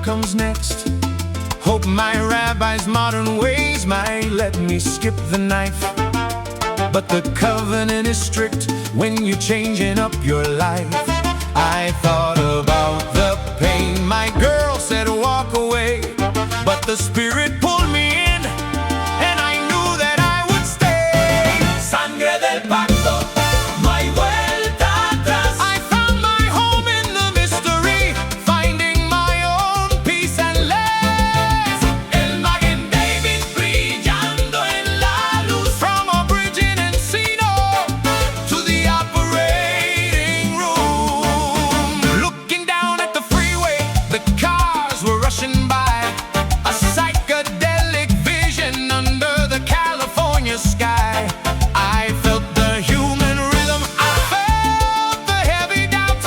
comes next. Hope my rabbi's modern ways might let me skip the knife. But the covenant is strict when you're changing up your life. I thought about the pain. My girl said walk away, but the Spirit pulled me in, and I knew that I would stay. Sangre del pacto, my vuelta atrás. I found my home in the mystery, finding my own peace and love. El Magen David brillando en la luz. From a bridge in Encino to the operating room. Looking down at the freeway, the cars were rushing by. A psychedelic vision under the California sky. I felt the human rhythm, I felt the heavy doubt,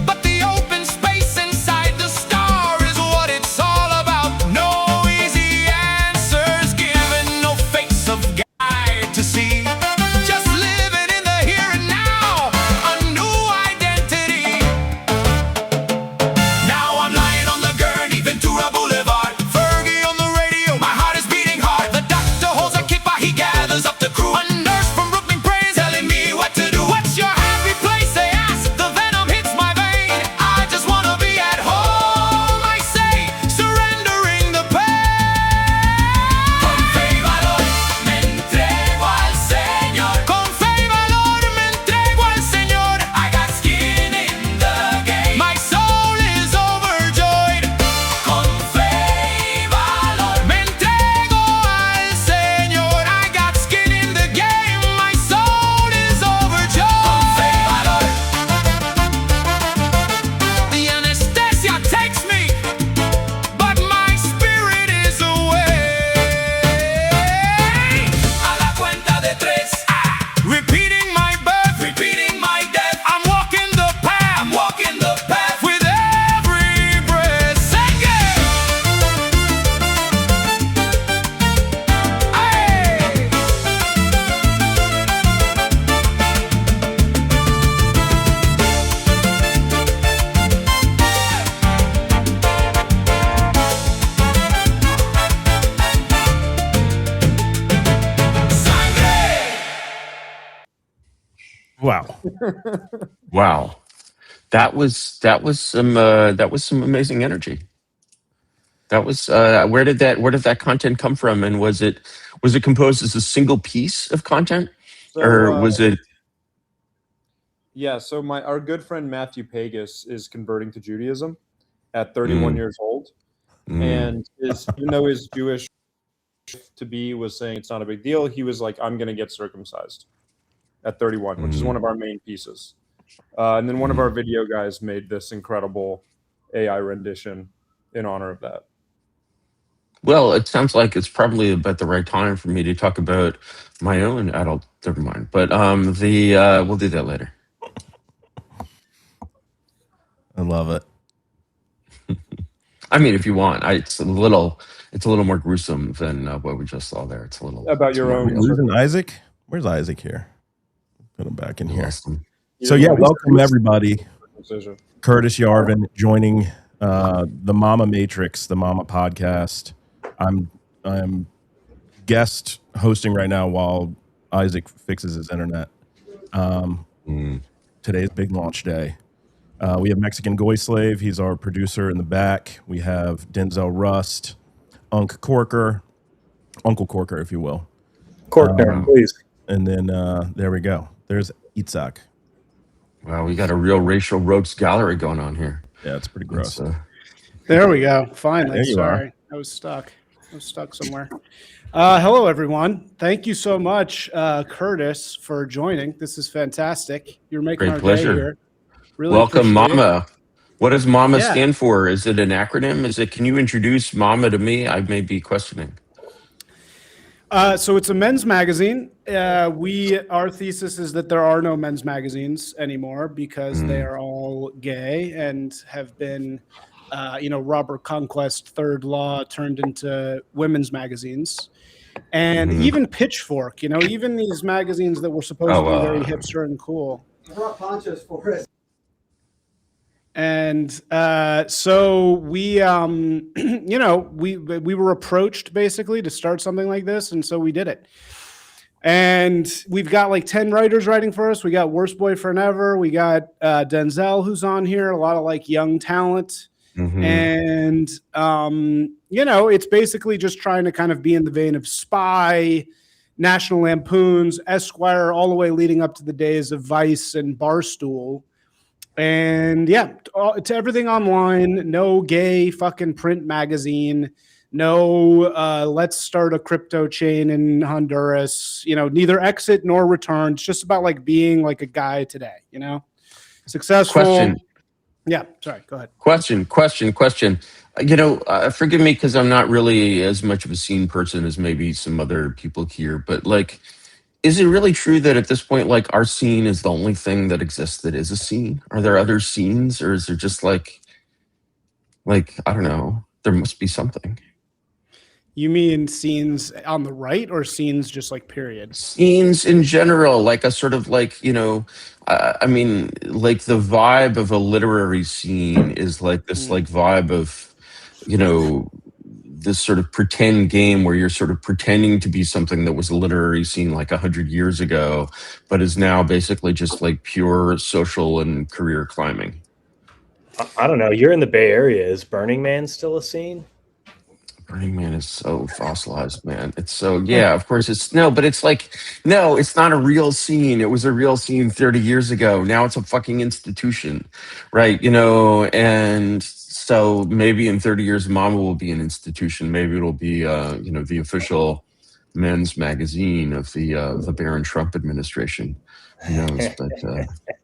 but the open space inside the star is what it's all about. No easy answers given, no face of guide to see. Just living in the here and now, a new identity. Now I'm lying on the gurney, Ventura Boulevard. Fergie on the radio, my heart is beating hard. The doctor holds a kippa, he gathers up the crew. A nurse from Brooklyn prays, telling me what to do. What's your happy place, they ask. The venom hits my vein. I just wanna be at home, I say, surrendering the pain. Con fe y valor me entrego al Señor. Con fe y valor me entrego al Señor. I got skin in the game. My soul is overjoyed. Con fe y valor me entrego al Señor. I got skin in the game. My soul is overjoyed. Con fe y valor. The anesthesia takes me, but my spirit is away. A la cuenta de tres, repeating my birth, repeating my death. I'm walking the path, I'm walking the path with every breath. Sing it! Hey! Sangre! Wow. Wow, that was some amazing energy. That was where did that content come from, and was it composed as a single piece of content, or was it? Yeah, so our good friend Matthew Pagus is converting to Judaism at 31 years old, and even though his Jewish to be was saying it's not a big deal, he was like, I'm going to get circumcised at 31, which is one of our main pieces. And then one of our video guys made this incredible AI rendition in honor of that. Well, it sounds like it's probably about the right time for me to talk about my own adult. Never mind, but we'll do that later. I love it. I mean, if you want, it's a little more gruesome than what we just saw there. It's a little About your own. Losing Isaac? Where's Isaac here? Put him back in here. Lost him. So yeah, welcome everybody. Decision. Curtis Yarvin joining the Mama Matrix, the Mama podcast. I'm guest hosting right now while Isaac fixes his internet. Today's big launch day. We have Mexican Goy Slave. He's our producer in the back. We have Denzel Rust, Uncle Corker, if you will. Corker, please. And then there we go. There's Itzhak. Wow, we got a real racial rogues gallery going on here. Yeah, it's pretty gross. There we go. Finally. There you Sorry. I was stuck somewhere. Hello, everyone. Thank you so much, Curtis, for joining. This is fantastic. You're making Great our pleasure. day here. Really Welcome, appreciate it. Mama. What does Mama Yeah. stand for? Is it an acronym? Can you introduce Mama to me? I may be questioning. So it's a men's magazine. Our thesis is that there are no men's magazines anymore because they are all gay and have been, Robert Conquest, Third Law turned into women's magazines. And even Pitchfork, even these magazines that were supposed to be very hipster and cool. I brought ponchos for us. And so we, you know, we were approached basically to start something like this, and so we did it. And we've got like 10 writers writing for us. We got Worst Boyfriend Ever. We got Denzel, who's on here, a lot of like young talent. And, you know, it's basically just trying to kind of be in the vein of Spy, National Lampoons, Esquire, all the way leading up to the days of Vice and Barstool. And yeah, it's everything online. No gay fucking print magazine. No, let's start a crypto chain in Honduras. You know, neither exit nor return. It's just about like being like a guy today, you know, successful. Question. Yeah, sorry, go ahead. Question. You know, forgive me because I'm not really as much of a scene person as maybe some other people here, but like, is it really true that at this point, like our scene is the only thing that exists that is a scene? Are there other scenes, or is there just like I don't know, there must be something. You mean scenes on the right or scenes just like period? Scenes in general, like a sort of like, you know, I mean, like the vibe of a literary scene is like this like vibe of, you know, this sort of pretend game where you're sort of pretending to be something that was a literary scene like 100 years ago, but is now basically just like pure social and career climbing. I don't know. You're in the Bay Area. Is Burning Man still a scene? Burning Man is so fossilized, man. It's so, yeah, of course it's, no, but it's like, no, it's not a real scene. It was a real scene 30 years ago. Now it's a fucking institution, right? You know, and so maybe in 30 years, Mama will be an institution. Maybe it'll be, you know, the official men's magazine of the Barron Trump administration. Who knows? But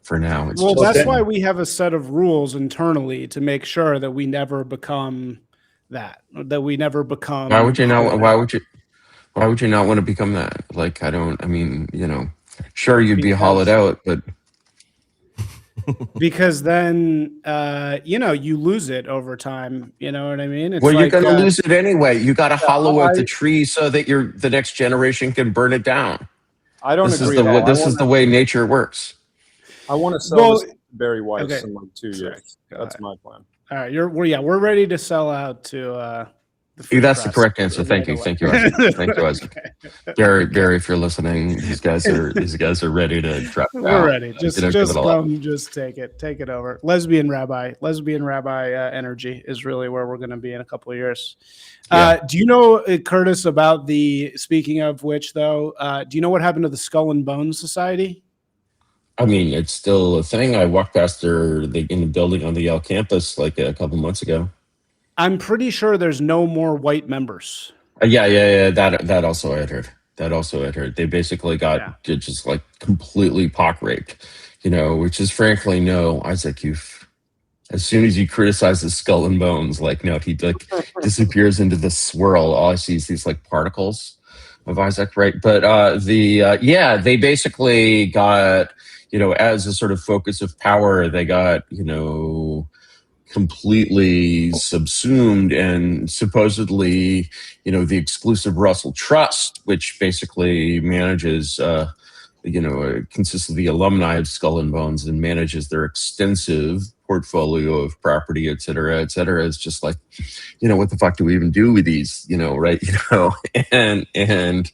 for now, it's well, just, that's why we have a set of rules internally to make sure that we never become that we never become. Why would you not? Why would you not want to become that? Like, I mean, you know, sure, you'd be hollowed out, but because then, you know, you lose it over time. You know what I mean? It's well, like, you're going to lose it anyway. You got to hollow out the tree so that the next generation can burn it down. I don't This agree. This is the way nature works. I want to sell this to Barry Weiss in like 2 years. Sorry. That's my plan. All right, we're ready to sell out to the free That's the press. correct answer. Thank you, Isaac. Thank you, Isaac. Barry, if you're listening, these guys are ready to drop. We're ready. Just take it over. Lesbian rabbi energy is really where we're going to be in a couple of years. Yeah. Do you know, Curtis, about speaking of which though, do you know what happened to the Skull and Bones Society? I mean, it's still a thing. I walked past in the building on the Yale campus like a couple months ago. I'm pretty sure there's no more white members. Yeah. That also I had heard. They basically got just like completely pock raped, you know, which is frankly, no, Isaac, as soon as you criticize the Skull and Bones, like, no, he like disappears into the swirl. All I see is these like particles of Isaac, right? But they basically got, you know, as a sort of focus of power, they got, you know, completely subsumed, and supposedly, you know, the exclusive Russell Trust, which basically manages, you know, consists of the alumni of Skull and Bones and manages their extensive portfolio of property, et cetera, is just like, you know, what the fuck do we even do with these, you know, right? You know, and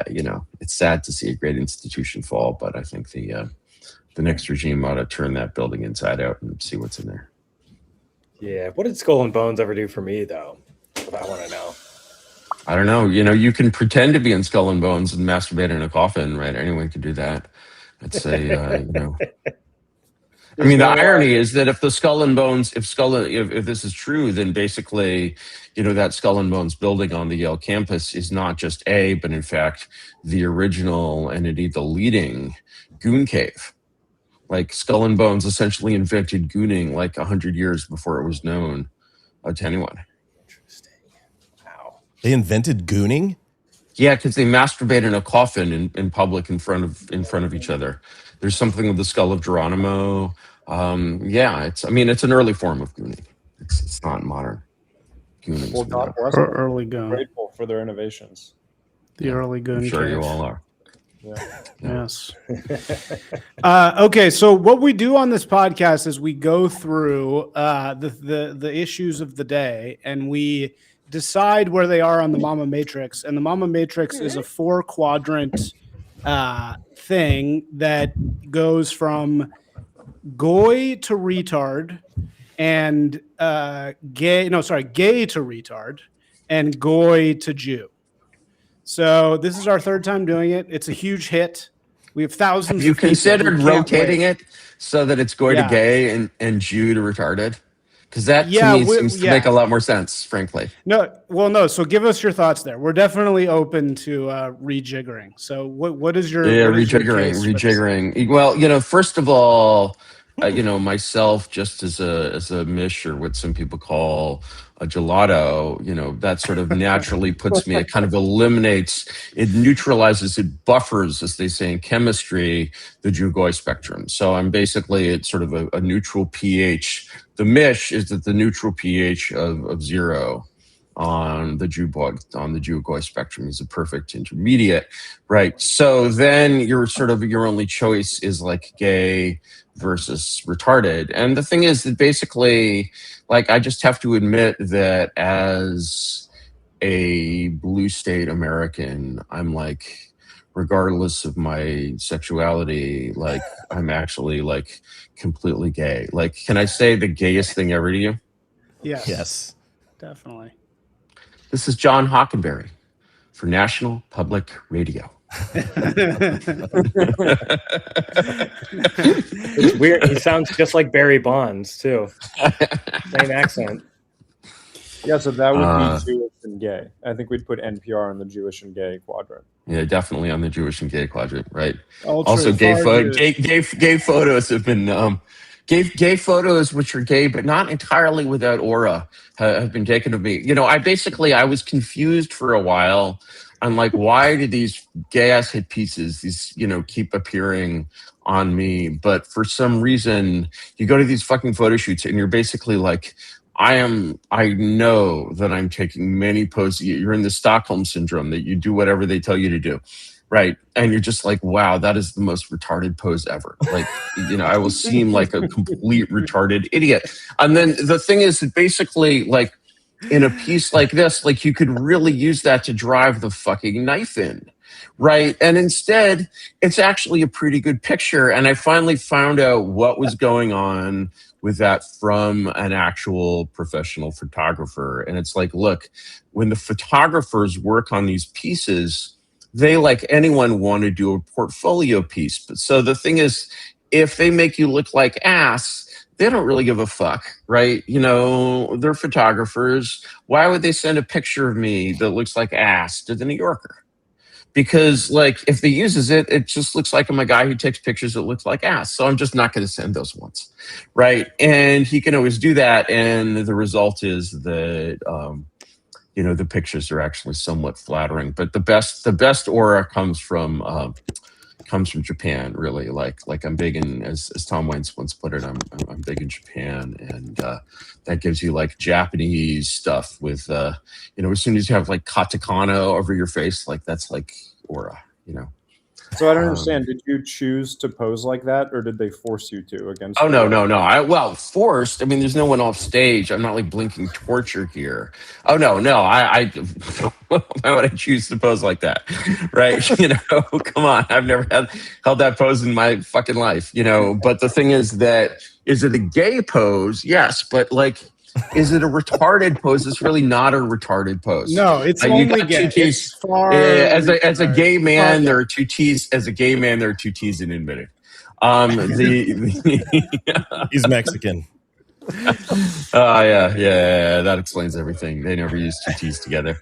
you know, it's sad to see a great institution fall, but I think the next regime ought to turn that building inside out and see what's in there. Yeah. What did Skull and Bones ever do for me, though? If I want to know. I don't know. You know, you can pretend to be in Skull and Bones and masturbate in a coffin, right? Anyone can do that. I'd say, you know. I mean, the irony is that if the Skull and Bones, if this is true, then basically, you know, that Skull and Bones building on the Yale campus is not just but in fact, the original and indeed the leading goon cave. Like Skull and Bones essentially invented gooning like 100 years before it was known to anyone. Interesting. Wow. They invented gooning? Yeah, because they masturbate in a coffin in public in front of each other. There's something with the skull of Geronimo. It's an early form of gooning. It's not modern gooning. Well, God bless Early goon. Grateful for their innovations. The early goon. I'm sure cave. you all are. Yes. Okay, so what we do on this podcast is we go through the issues of the day, and we decide where they are on the Mama Matrix. And the Mama Matrix is a 4-quadrant thing that goes from goy to retard, and gay to retard, and goy to Jew. So this is our 3rd time doing it. It's a huge hit. We have thousands. Have you of people considered who can't rotating wait. it so that it's goy to Yeah. gay and Jew to retarded? Because that Yeah, to me seems to make a lot more sense, frankly. No. So give us your thoughts there. We're definitely open to rejiggering. So what is your rejiggering? Well, first of all, myself just as a mish, or what some people call a gelato, that sort of naturally puts me, it kind of eliminates, it neutralizes, it buffers, as they say in chemistry, the Jew-goy spectrum. So I'm basically, it's sort of a neutral pH. The mish is at the neutral pH of 0 on the Jew-goy spectrum. Is a perfect intermediate, right? So then your only choice is like gay versus retarded. And the thing is that basically, like, I just have to admit that as a blue state American, I'm like, regardless of my sexuality, like, I'm actually like completely gay. Like, can I say the gayest thing ever to you? Yes. Definitely. This is John Hockenberry for National Public Radio. It's weird. He sounds just like Barry Bonds too. Same accent. Yeah, so that would be Jewish and gay. I think we'd put NPR in the Jewish and gay quadrant. Yeah, definitely on the Jewish and gay quadrant, right? Ultra Also, gay Jewish. photos have been gay photos, which are gay but not entirely without aura, have been taken of me. I was confused for a while. I'm like, why do these gay ass hit pieces, keep appearing on me? But for some reason, you go to these fucking photo shoots and you're basically like, I know that I'm taking many poses. You're in the Stockholm syndrome that you do whatever they tell you to do. Right. And you're just like, wow, that is the most retarded pose ever. Like, I will seem like a complete retarded idiot. And then the thing is that basically, like, in a piece like this, like, you could really use that to drive the fucking knife in. Right. And instead, it's actually a pretty good picture. And I finally found out what was going on with that from an actual professional photographer. And it's like, look, when the photographers work on these pieces, they, like anyone, want to do a portfolio piece. But so the thing is, if they make you look like ass, they don't really give a fuck, right? They're photographers. Why would they send a picture of me that looks like ass to the New Yorker? Because, like, if they uses it, it just looks like I'm a guy who takes pictures that looks like ass. So I'm just not going to send those ones, right? And he can always do that. And the result is that, the pictures are actually somewhat flattering. But the best aura comes from Japan, really. Like I'm big in, as Tom Waits once put it, I'm big in Japan, and that gives you like Japanese stuff with as soon as you have like katakana over your face, like that's like aura. So I don't understand. Did you choose to pose like that, or did they force you to against? Oh, no. Forced. I mean, there's no one off stage. I'm not like blinking torture here. Oh, no. I why would I choose to pose like that? Right? Come on. I've never held that pose in my fucking life, But the thing is is it a gay pose? Yes. But like, is it a retarded pose? It's really not a retarded pose. No, it's like, only gay. It's as a gay man, there are two T's. As a gay man, there are two T's in admitted. He's Mexican. Yeah. That explains everything. They never use two T's together,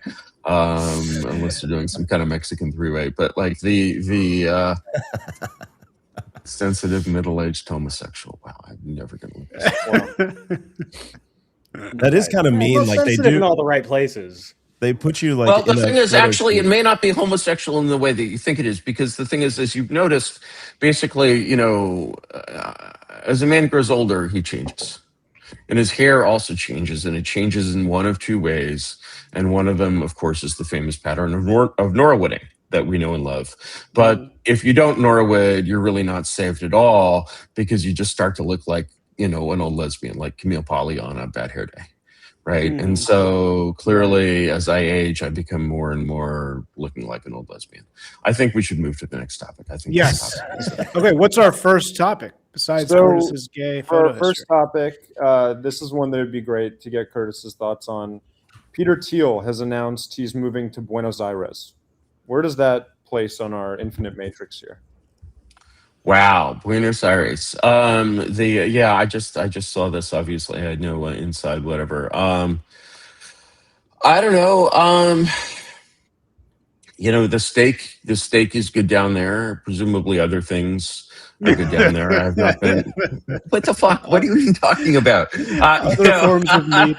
unless they're doing some kind of Mexican three-way. But like the sensitive middle-aged homosexual. Wow, I'm never gonna look this up. That is kind of mean. Like they do in all the right places. They put you like. Well, the thing is, actually, it may not be homosexual in the way that you think it is, because the thing is, as you've noticed, basically, as a man grows older, he changes, and his hair also changes, and it changes in one of two ways, and one of them, of course, is the famous pattern of Norwooding. that we know and love. But if you don't Norwood, you're really not saved at all, because you just start to look like, an old lesbian, like Camille Paglia on a bad hair day. Right. And so clearly, as I age, I become more and more looking like an old lesbian. I think we should move to the next topic. I think Yes. Okay. What's our first topic besides Curtis's gay for photo our first topic, this is one that would be great to get Curtis's thoughts on. Peter Thiel has announced he's moving to Buenos Aires. Where does that place on our infinite matrix here? Wow, Buenos Aires. I just saw this. Obviously, I had no inside whatever. I don't know. The steak is good down there. Presumably, other things are good down there. I have not been. What the fuck? What are you even talking about? Other forms of meat.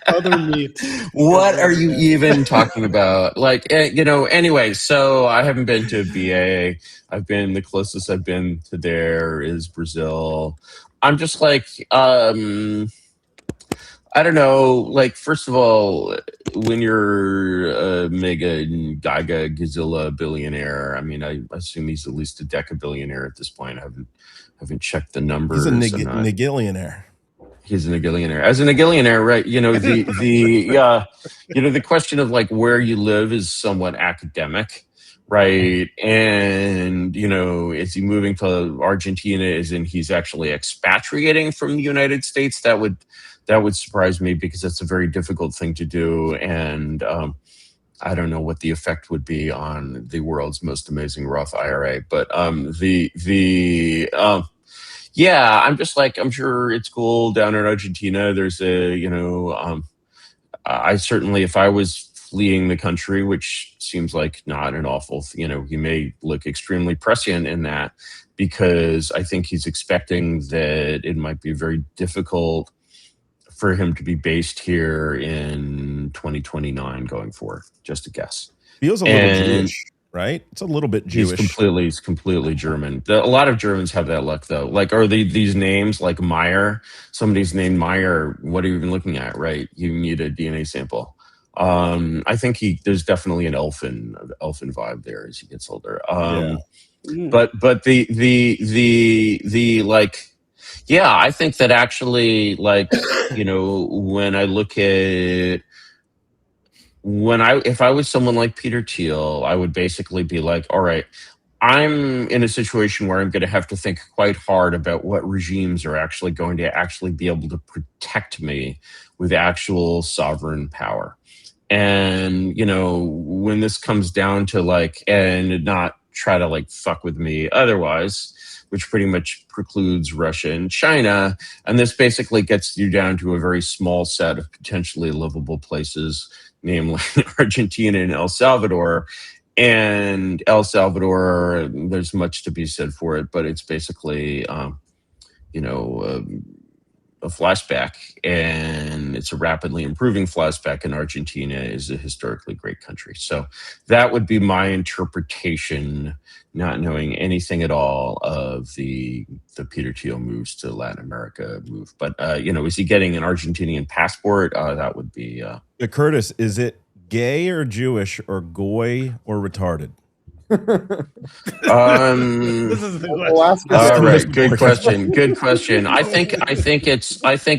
Other meat. What are you even talking about? Anyway, so I haven't been to BA. The closest I've been to there is Brazil. I'm just like, I don't know. Like, first of all, when you're a mega Gaga Gazilla billionaire, I mean, I assume he's at least a decabillionaire at this point. I haven't checked the numbers. He's a nigillionaire. He's a nigillionaire. As a nigillionaire, right? The question of like where you live is somewhat academic, right? And is he moving to Argentina? As in he's actually expatriating from the United States? That would surprise me, because that's a very difficult thing to do, and I don't know what the effect would be on the world's most amazing Roth IRA, but yeah, I'm just like, I'm sure it's cool down in Argentina. There's I certainly, if I was fleeing the country, which seems like not an awful, he may look extremely prescient in that, because I think he's expecting that it might be very difficult for him to be based here in 2029 going forward. Just a guess. Feels a little Jewish. Right? It's a little bit Jewish. He's completely German. A lot of Germans have that luck, though. Like, are these names like Meyer? Somebody's named Meyer. What are you even looking at, right? You need a DNA sample. I think there's definitely an elfin vibe there as he gets older. But the like, yeah, I think that actually, like, when I look at. If I was someone like Peter Thiel, I would basically be like, all right, I'm in a situation where I'm going to have to think quite hard about what regimes are actually going to actually be able to protect me with actual sovereign power. And, when this comes down to like, and not try to like fuck with me otherwise, which pretty much precludes Russia and China. And this basically gets you down to a very small set of potentially livable places, namely Argentina and El Salvador. And El Salvador, there's much to be said for it, but it's basically, a flashback, and it's a rapidly improving flashback. And Argentina is a historically great country. So that would be my interpretation, not knowing anything at all of the Peter Thiel moves to Latin America move. But, is he getting an Argentinian passport? That would be... Curtis, is it gay or Jewish or goy or retarded? This is the question. All right, good question. I think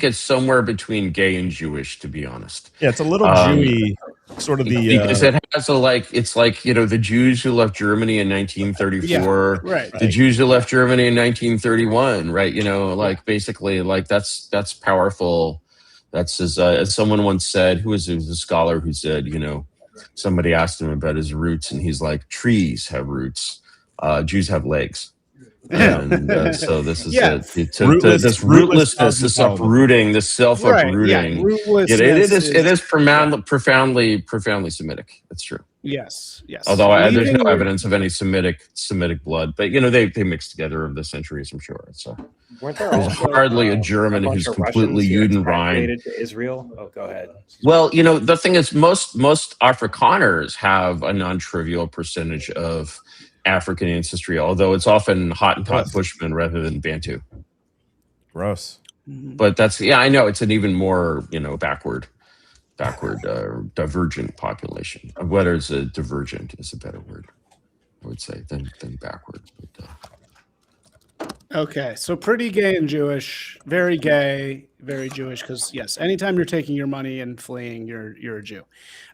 it's somewhere between gay and Jewish, to be honest. Yeah, it's a little Jewy, sort of the because it has the Jews who left Germany in 1934, right? The Jews who left Germany in 1931, right? Basically, that's powerful. That's as someone once said, who was a scholar who said, somebody asked him about his roots, and he's like, trees have roots, Jews have legs. And so this is this rootlessness, this uprooting, this self-uprooting. Right, it is profoundly Semitic. That's true. Yes. Although there's no evidence of any Semitic blood, but they mix together over the centuries, I'm sure. So there's hardly a German who's completely Judenrein to Israel. Oh, go ahead. Well, the thing is, most Afrikaners have a non-trivial percentage of African ancestry, although it's often Hottentot Bushman rather than Bantu. Gross. But I know it's an even more, backward divergent population. Whether it's a divergent is a better word, I would say, than backward. But, Okay, so pretty gay and Jewish, very gay, very Jewish. Because yes, anytime you're taking your money and fleeing, you're a Jew.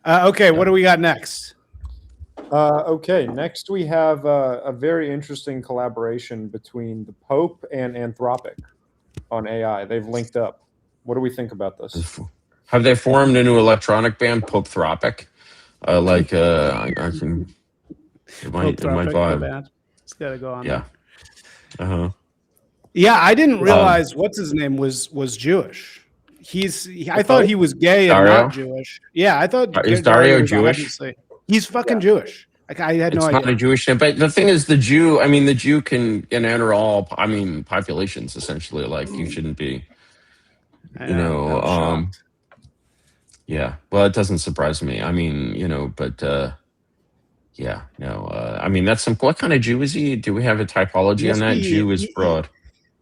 Okay, what do we got next? Okay, next we have a very interesting collaboration between the Pope and Anthropic on AI. They've linked up. What do we think about this? have they formed a new electronic band, Pope Thropic? I can. It might Tropic, the vibe. band. It's got to go on. Yeah. There. Yeah, I didn't realize what's his name was Jewish. I thought he was gay and Dario? not Jewish. Yeah, I thought Is Dario was Jewish? obviously- He's fucking Jewish. Like, I had no It's not idea. a Jewish name, but the thing is, the Jew can enter all. I mean, populations essentially. Like, you shouldn't be. I You know, I'm shocked. yeah. Well, it doesn't surprise me. I mean, but yeah, no. I mean, that's some. What kind of Jew is he? Do we have a typology on that? Jew is broad.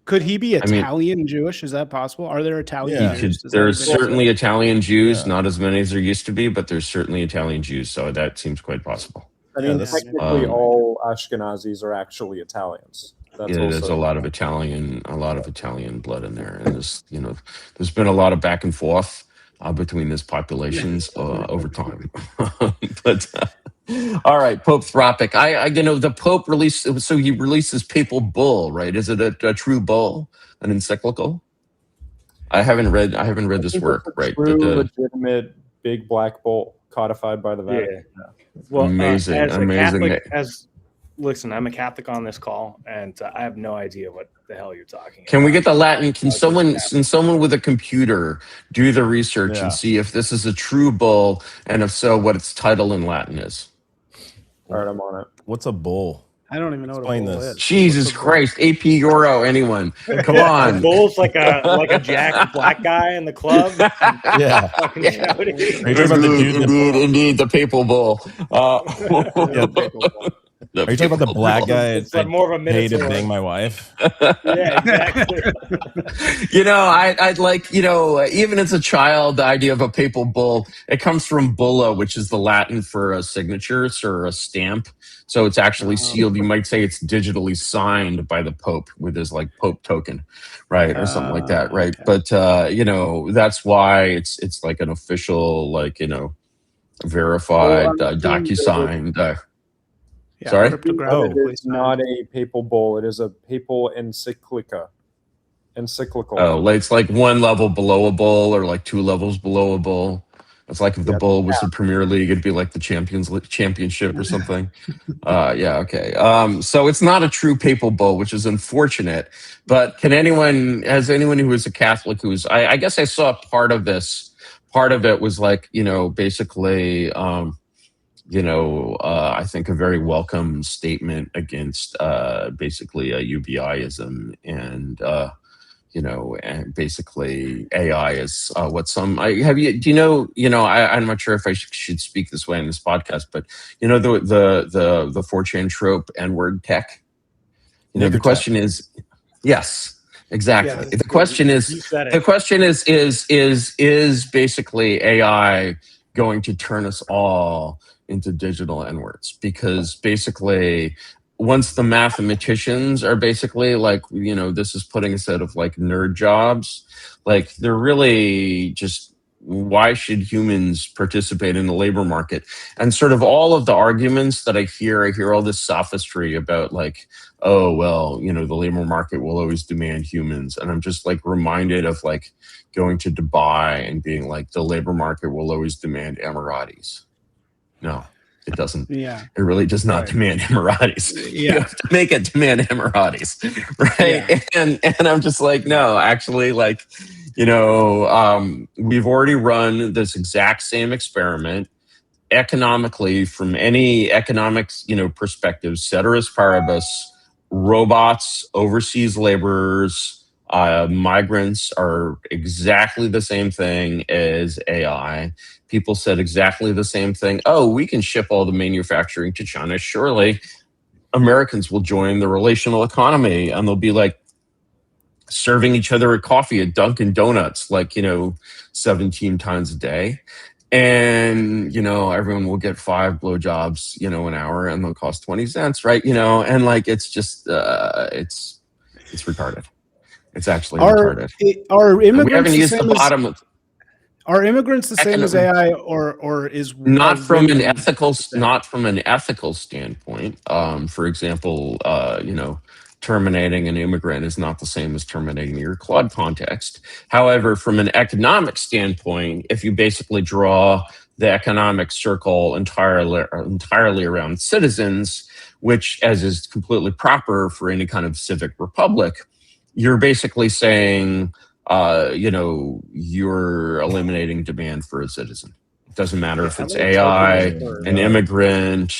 Could he be I mean- Italian Jewish? Is that possible? Are there Italian Yeah. Jews? Does There's anybody know? certainly Italian Jews, Yeah. not as many as there used to be, but there's certainly Italian Jews. So that seems quite possible. I mean, this- technically, all Ashkenazis are actually Italians. That's Yeah, there's also a lot of Italian blood in there, and there's been a lot of back and forth between these populations over time. But all right, Pope Thropic. The Pope released. So he released his papal bull, right? Is it a true bull, an encyclical? I haven't read this think work, it's a right? true, But, legitimate big black bull codified by the Vatican. Well, Amazing, as a amazing. Catholic, listen, I'm a Catholic on this call, and I have no idea what the hell you're talking Can we about. get the Latin? Can Okay, someone with a computer do the research Yeah. and see if this is a true bull, and if so, what its title in Latin is? All right, I'm on it. What's a bull? I don't even know Explain what a bull this. is. Jesus What's a bull? Christ, AP Euro, anyone? Come The on. bull's like a jacked black guy in the club. Yeah. Fucking Yeah. shouting. Are you talking about the dude? Indeed, the papal bull. Yeah. The Are you talking about the papal black bull. guy It's like more of a paid to minotaur. bang my wife? Yeah, exactly. I'd like, even as a child, the idea of a papal bull, it comes from bulla, which is the Latin for a signature or a stamp. So it's actually sealed. You might say it's digitally signed by the Pope with his like Pope token, right? Or something like that, right? Okay. But, that's why it's like an official, verified, Well, I'm DocuSign. Yeah, Sorry? cryptographically It is signed. not a papal bull. It is a papal encyclical. Oh, it's like one level below a bull or like two levels below a bull. It's like if the bull was the Premier League, it'd be like the championship or something. Okay. So it's not a true papal bull, which is unfortunate. But has anyone who is a Catholic I guess I saw part of this. Part of it was basically, I think a very welcome statement against basically UBIism and basically AI is what some I'm not sure if I should speak this way in this podcast, but the 4chan trope N-word tech. The question is, yes, exactly. Yeah. The question is, You said it. the question is basically AI going to turn us all into digital N-words? Because basically, once the mathematicians are basically this is putting a set of nerd jobs, they're really just, why should humans participate in the labor market? And sort of all of the arguments that I hear all this sophistry about oh, well, the labor market will always demand humans. And I'm just reminded of going to Dubai and being the labor market will always demand Emiratis. No, it doesn't. Yeah. It really does not demand Emiratis. You have to make it demand Emiratis, right? Yeah. And I'm just no, actually, we've already run this exact same experiment economically from any economics, perspective, ceteris paribus. Robots, overseas laborers, migrants are exactly the same thing as AI. People said exactly the same thing. Oh, we can ship all the manufacturing to China. Surely Americans will join the relational economy. And they'll be serving each other a coffee at Dunkin' Donuts, like, 17 times a day. And, everyone will get 5 blowjobs, an hour, and they'll cost 20 cents, right? And like, it's just, it's retarded. It's actually retarded. Are We immigrants haven't the used the same as bottom of are immigrants the same as AI, or is not are from an women ethical the same? not from an ethical standpoint. For example, terminating an immigrant is not the same as terminating your Claude context. However, from an economic standpoint, if you basically draw the economic circle entirely around citizens, which, as is completely proper for any kind of civic republic, you're basically saying, you're eliminating demand for a citizen. It doesn't matter if How it's many tokens AI, per? an immigrant,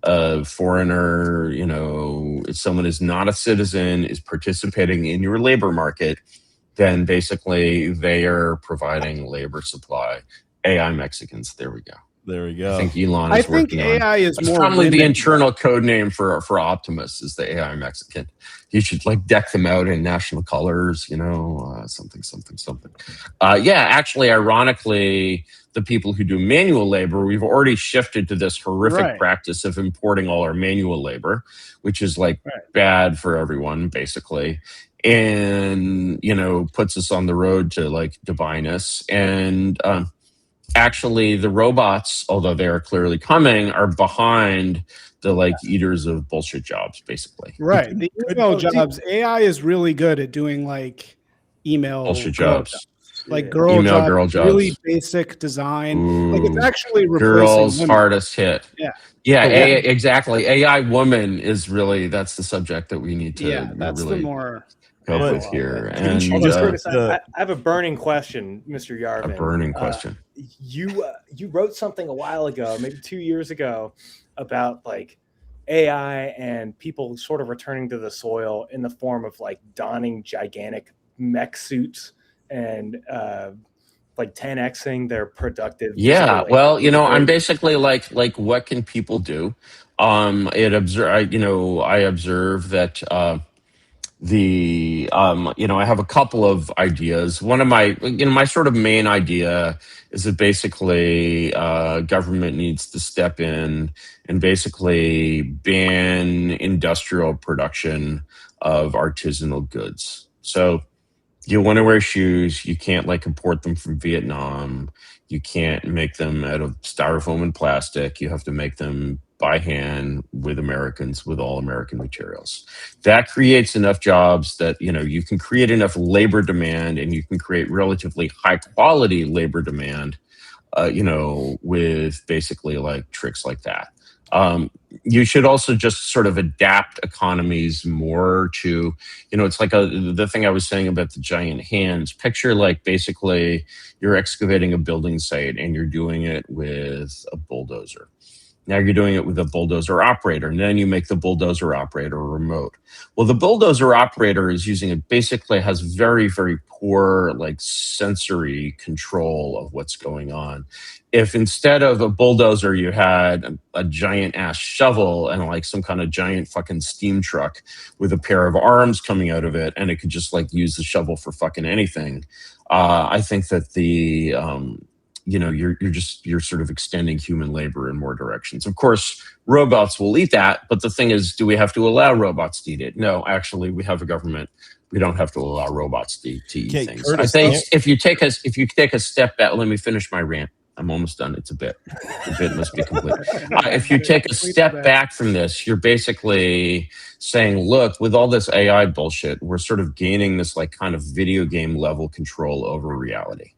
a foreigner, if someone is not a citizen, is participating in your labor market, then basically they are providing labor supply. AI Mexicans, there we go. There we I go. think Elon I is think working on. AI is That's more probably the women. internal code name for Optimus is the AI Mexican. You should like deck them out in national colors, something. Actually, ironically, the people who do manual labor, we've already shifted to this horrific Right. practice of importing all our manual labor, which is like Right. bad for everyone, basically. And, puts us on the road to like divinus. And, actually the robots, although they are clearly coming, are behind the like eaters of bullshit jobs, basically. Right. The email jobs, AI is really good at doing like email Bullshit girl jobs. jobs. Like girl Email jobs, girl jobs. really basic design. Like it's Ooh. actually replacing Girls women. hardest hit. Yeah. Yeah, But yeah. exactly. AI woman is really, that's the subject that we need to Yeah, that's the really more cope But with here. didn't you And just Curtis, the I have a burning question, Mr. a Yarvin. burning question. You wrote something a while ago, maybe 2 years ago, about like AI and people sort of returning to the soil in the form of like donning gigantic mech suits and like 10xing their productive. Yeah, physical well, I'm capability. basically like what can people do? I observe that I have a couple of ideas. One of my sort of main idea is that basically government needs to step in and basically ban industrial production of artisanal goods. So you want to wear shoes, you can't like import them from Vietnam. You can't make them out of styrofoam and plastic. You have to make them by hand with Americans, with all American materials. That creates enough jobs that, you can create enough labor demand and you can create relatively high quality labor demand, with basically like tricks like that. You should also just sort of adapt economies more to, it's like the thing I was saying about the giant hands. Picture like basically you're excavating a building site and you're doing it with a bulldozer. Now you're doing it with a bulldozer operator, and then you make the bulldozer operator remote. Well, the bulldozer operator is basically has very, very poor like sensory control of what's going on. If instead of a bulldozer, you had a giant ass shovel and like some kind of giant fucking steam truck with a pair of arms coming out of it, and it could just like use the shovel for fucking anything, I think that you're sort of extending human labor in more directions. Of course, robots will eat that, but the thing is, do we have to allow robots to eat it? No, actually, we have a government. We don't have to allow robots to eat things. Curtis, I think if you take a step back, let me finish my rant. I'm almost done. It's a bit. The bit must be complete. If you take a step back from this, you're basically saying, look, with all this AI bullshit, we're sort of gaining this like kind of video game level control over reality.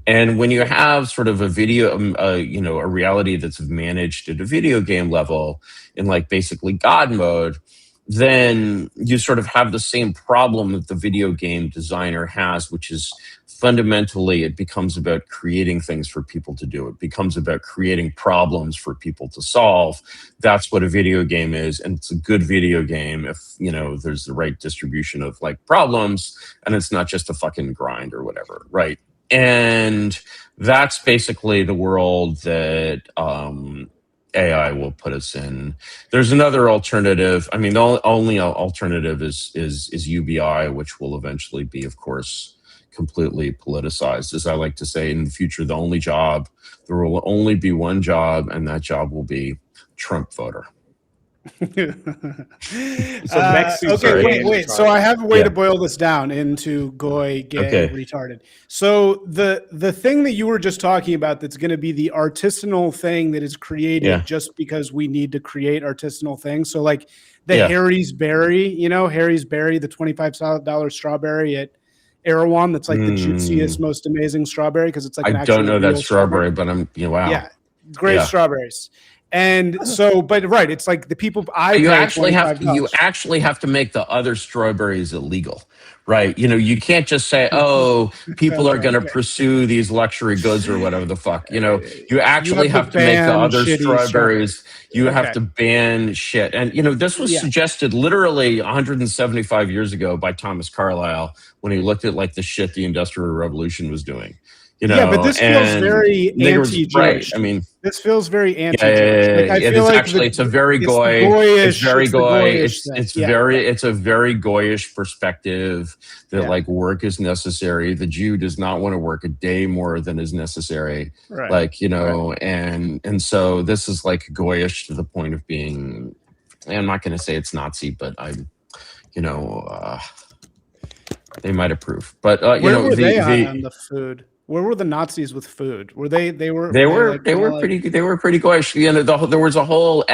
And when you have sort of a a reality that's managed at a video game level in like basically God mode, then you sort of have the same problem that the video game designer has, which is fundamentally it becomes about creating things for people to do. It becomes about creating problems for people to solve. That's what a video game is. And it's a good video game if, there's the right distribution of like problems and it's not just a fucking grind or whatever, right? And that's basically the world that AI will put us in. There's another alternative. I mean, the only alternative is UBI, which will eventually be, of course, completely politicized. As I like to say, in the future, there will only be one job, and that job will be Trump voter. Okay, wait. So I have a way to boil this down into goy, gay, retarded. So the thing that you were just talking about that's going to be the artisanal thing that is created just because we need to create artisanal things. So like the Harry's Berry, Harry's Berry, the $25 strawberry at Erewhon, that's like the juiciest, most amazing strawberry because it's like I don't know that strawberry, but I'm wow. Yeah, great strawberries. And so, but right, it's like the people you actually have to make the other strawberries illegal, right? You can't just say, "Oh, people are going to pursue these luxury goods or whatever the fuck." You actually have to make the other strawberries. You have to ban shit. And this was suggested literally 175 years ago by Thomas Carlyle when he looked at like the shit the Industrial Revolution was doing. But this feels very anti-Jewish. Right. I mean, this feels very anti-Jewish. Like, I feel like it's a very goyish. It's very goyish. It's a very goyish perspective that like work is necessary. The Jew does not want to work a day more than is necessary. Right. Like and so this is like goyish to the point of being. I'm not going to say it's Nazi, but I'm, they might approve. But where were they on the food? Where were the Nazis with food? Were they were pretty goyish. There was a whole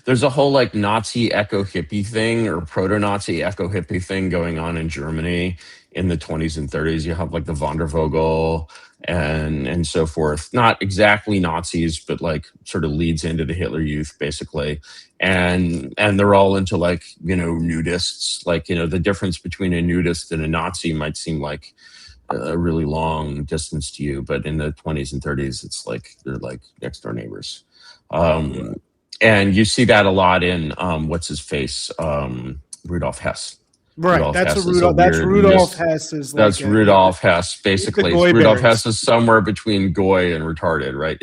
there's a whole like Nazi eco hippie thing or proto-Nazi eco hippie thing going on in Germany in the 20s and 30s. You have like the Wandervogel and so forth. Not exactly Nazis, but like sort of leads into the Hitler Youth basically. And they're all into like, nudists. Like, the difference between a nudist and a Nazi might seem like a really long distance to you, but in the 20s and 30s, it's like they're like next door neighbors. And you see that a lot in what's his face, Rudolf Hess. Right, Rudolf Hess. That's Rudolf Hess, basically. Rudolf Hess is somewhere between goy and retarded, right?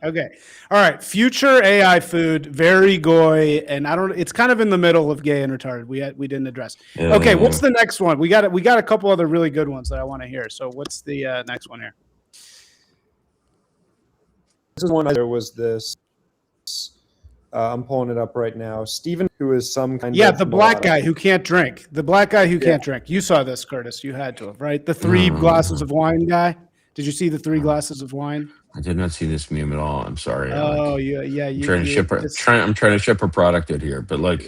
Okay. All right. Future AI food, very goy, and it's kind of in the middle of gay and retarded. We didn't address. Okay, what's the next one? We got a couple other really good ones that I want to hear. So what's the next one here? This is one. There was this. I'm pulling it up right now. Stephen, who is some kind of the black guy who can't drink. The black guy who can't drink. You saw this, Curtis. You had to have, right? The 3 glasses of wine guy. Did you see the 3 glasses of wine? I did not see this meme at all. I'm sorry. Oh, I'm trying to ship a product out here, but like,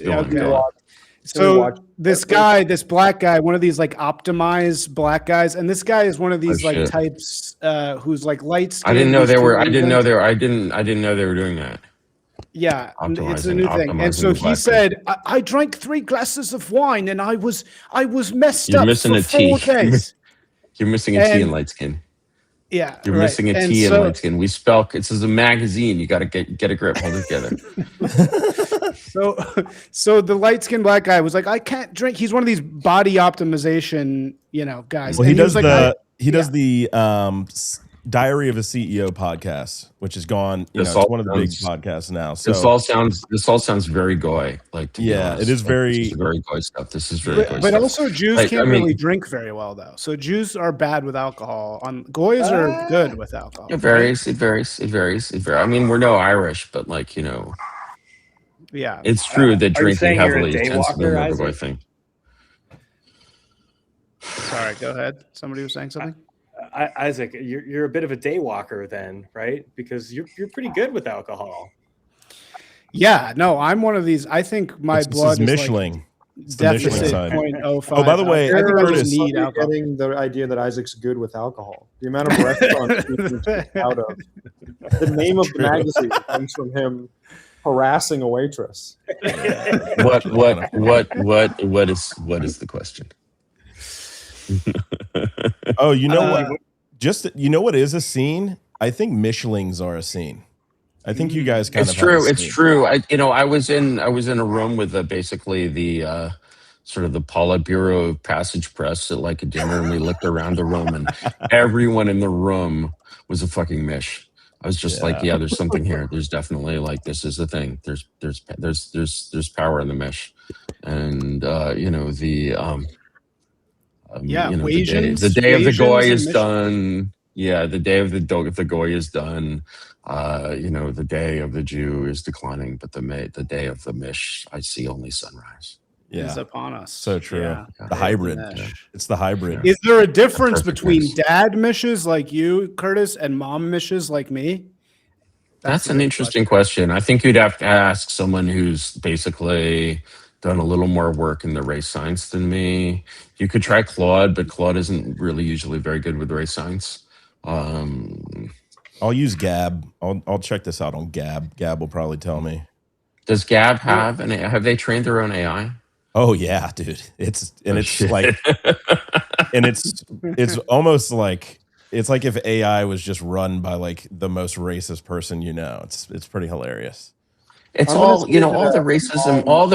So this guy, this black guy, one of these like optimized black guys, and this guy is one of these types who's like light skinned. I didn't know they were doing that. Yeah, it's a new thing. And so he said, I drank 3 glasses of wine and I was messed up for 4 days. You're missing a T in light skin. Yeah. You're missing a T in light skin. We spell, this is a magazine. You got to get a grip. Hold it together. So the light skinned black guy was like, I can't drink. He's one of these body optimization, guys. Well, he does the Diary of a CEO podcast, which has gone, it's one of the big podcasts now. So this all sounds very goy. Like, it is very goy stuff. This is very goy but stuff. also Jews can't really drink very well though. So Jews are bad with alcohol. Goys are good with alcohol. It varies. I mean, we're no Irish, but like, yeah, it's true that drinking heavily tends to be more of a goy thing. Sorry, go ahead. Somebody was saying something. Isaac, you're a bit of a day walker then, right? Because you're pretty good with alcohol. Yeah, no, I'm one of these. I think my blood is Michelin. Like deficit 0.05. Oh, by the way, I think I just need getting the idea that Isaac's good with alcohol. The amount of restaurants he's out of. The name of the magazine comes from him harassing a waitress. What is the question? Oh, you know what? What is a scene? I think Michelins are a scene. I think you guys kind of. It's true. I was in a room with basically the sort of the Politburo of Passage Press at like a dinner, and we looked around the room, and everyone in the room was a fucking Mish. I was just like, yeah, there's something here. There's definitely like this is the thing. There's power in the mesh, and Yeah, the day of the goy Wasians and is Mission. done. Yeah, the day of the goy is done. The day of the Jew is declining, but the day of the mish, I see only sunrise. Is upon us. So true. Yeah. The hybrid. It's the hybrid. Is there a difference Perfect between mix. dad mishes like you, Curtis, and mom mishes like me? That's an interesting question. I think you'd have to ask someone who's basically done a little more work in the race science than me. You could try Claude, but Claude isn't really usually very good with race science. I'll use Gab. I'll check this out on Gab. Gab will probably tell me. Does Gab have have they trained their own AI? Oh yeah, dude. It's almost like it's like if AI was just run by like the most racist person you know. It's pretty hilarious. It's all all the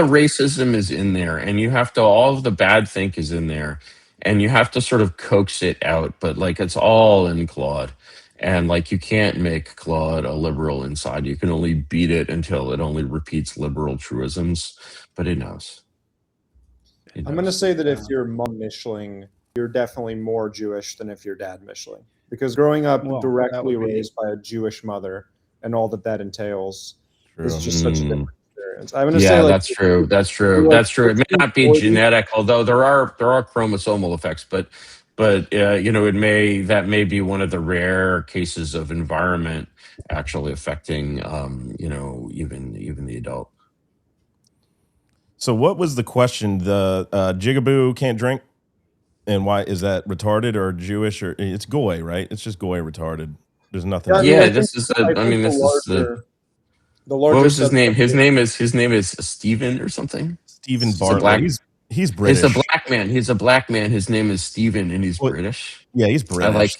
racism is in there, and you have to all of the bad think is in there, and you have to sort of coax it out, but like it's all in Claude. And like you can't make Claude a liberal inside. You can only beat it until it only repeats liberal truisms, but it knows. I'm going to say that if you're mom Mishling, you're definitely more Jewish than if you're dad Mishling. Because growing up directly raised by a Jewish mother and all that entails is just such a different experience. I'm going to say that's true. That's true. It may not be genetic, although there are chromosomal effects, but that may be one of the rare cases of environment actually affecting even the adult. So what was the question? The Jigaboo can't drink, and why is that retarded or Jewish or it's goy, right? It's just goy retarded. There's nothing. This is the what was his name? His name is Stephen or something. Stephen Bartlett. He's British. He's a black man. He's a black man. His name is Stephen, and he's British. Yeah, he's British.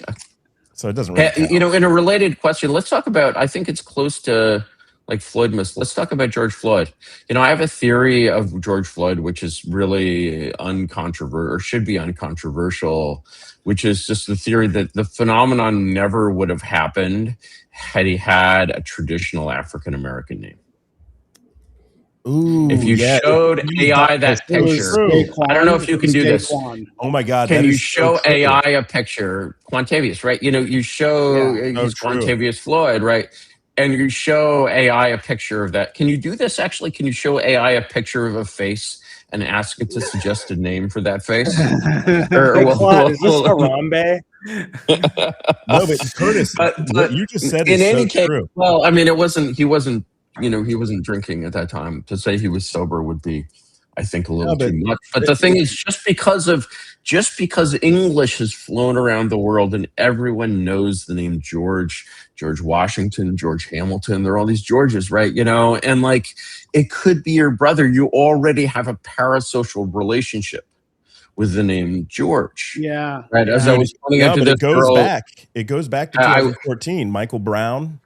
So it doesn't really count. In a related question, let's talk about. I think it's close to like Floydmas. Let's talk about George Floyd. I have a theory of George Floyd, which is really uncontroversial, or should be uncontroversial, which is just the theory that the phenomenon never would have happened had he had a traditional African American name. Ooh, if you showed AI that picture, I don't know if you can do this. Oh my God! Can you show AI a picture, Quantavious, right? You show he's Quantavious Floyd, right? And you show AI a picture of that. Can you do this actually? Can you show AI a picture of a face and ask it to suggest a name for that face? Is this Harambe? No, but Curtis, what you just said is so true. Well, I mean, he wasn't drinking at that time. To say he was sober would be, I think, a little too much. But the thing is, just because English has flown around the world and everyone knows the name George Washington, George Hamilton, there are all these Georges, right? And like it could be your brother. You already have a parasocial relationship with the name George. Yeah. Right. As I was pointing out to this girl, it goes back to 2014. Michael Brown.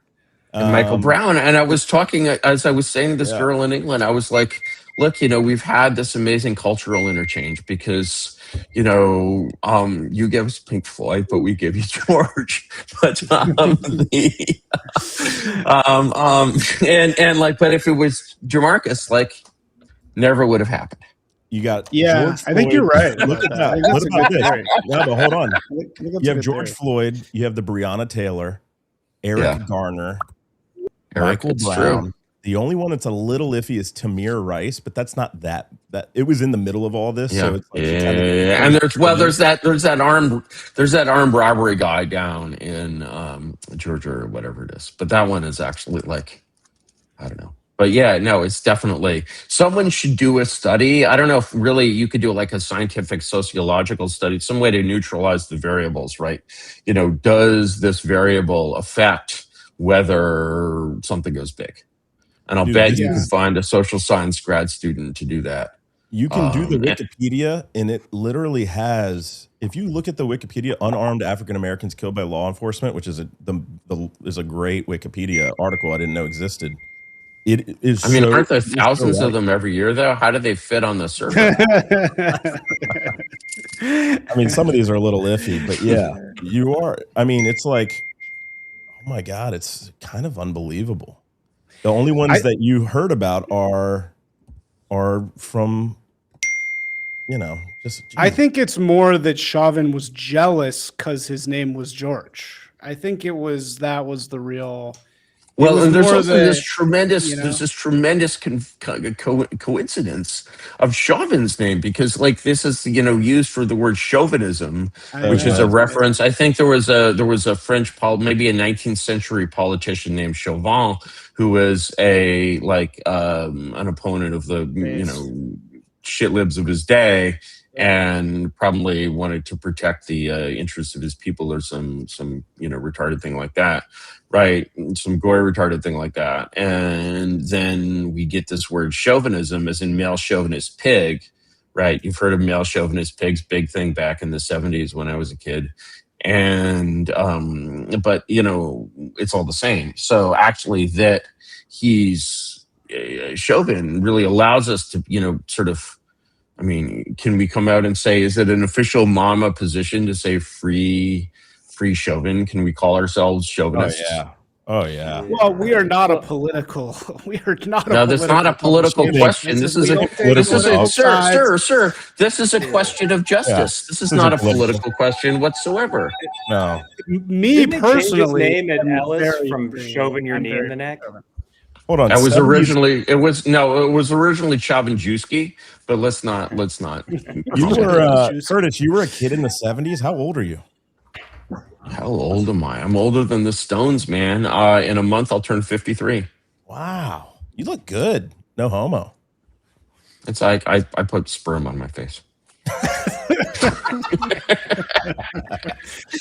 And I was talking, as I was saying to this girl in England, I was like, look, we've had this amazing cultural interchange because, you gave us Pink Floyd, but we gave you George. But but if it was Jamarcus, like, never would have happened. You got George Floyd. I think you're right. Look at that. What about this? No, but hold on. You have George Floyd. You have the Breonna Taylor, Eric Garner, Michael Brown. True. The only one that's a little iffy is Tamir Rice, but that's not that it was in the middle of all this. Yeah. So it's like and there's that armed robbery guy down in Georgia or whatever it is. But that one is actually like, I don't know. But yeah, no, it's definitely someone should do a study. I don't know if really you could do like a scientific sociological study, some way to neutralize the variables, right? Does this variable affect whether something goes big? And I'll bet you can find a social science grad student to do that. You can do the Wikipedia, and it literally has. If you look at the Wikipedia, unarmed African Americans killed by law enforcement, which is a great Wikipedia article I didn't know existed. It is. I mean, aren't there thousands of them every year though? How do they fit on the server? I mean, some of these are a little iffy, but yeah, you are. I mean, it's like, oh Oh my God, it's kind of unbelievable. The only ones that you heard about are from, just. I think it's more that Chauvin was jealous because his name was George. I think that was the real. Well, and there's also this tremendous coincidence of Chauvin's name, because like this is used for the word chauvinism, which is a reference. I think there was a French maybe a 19th century politician named Chauvin, who was an opponent of the shitlibs of his day, and probably wanted to protect the interests of his people, or some retarded thing like that. Right, some gory retarded thing like that. And then we get this word chauvinism, as in male chauvinist pig, right? You've heard of male chauvinist pigs, big thing back in the 70s when I was a kid. And, but, it's all the same. So actually that he's Chauvin really allows us to, sort of, can we come out and say, is it an official mama position to say free Chauvin? Can we call ourselves chauvinists? Oh yeah. Well, we are not a political. We are not. No, that's not a political question. This is sir. This is a question of justice. Yeah. This is not a political question whatsoever. No. Me personally, name it Ellis from shoving your knee in the neck. Hold on. That was originally it was originally Chavinjewski, but let's not. You were Curtis. You were a kid in the 70s. How old are you? How old am I? I'm older than the Stones, man. In a month, I'll turn 53. Wow, you look good. No homo. It's like I put sperm on my face.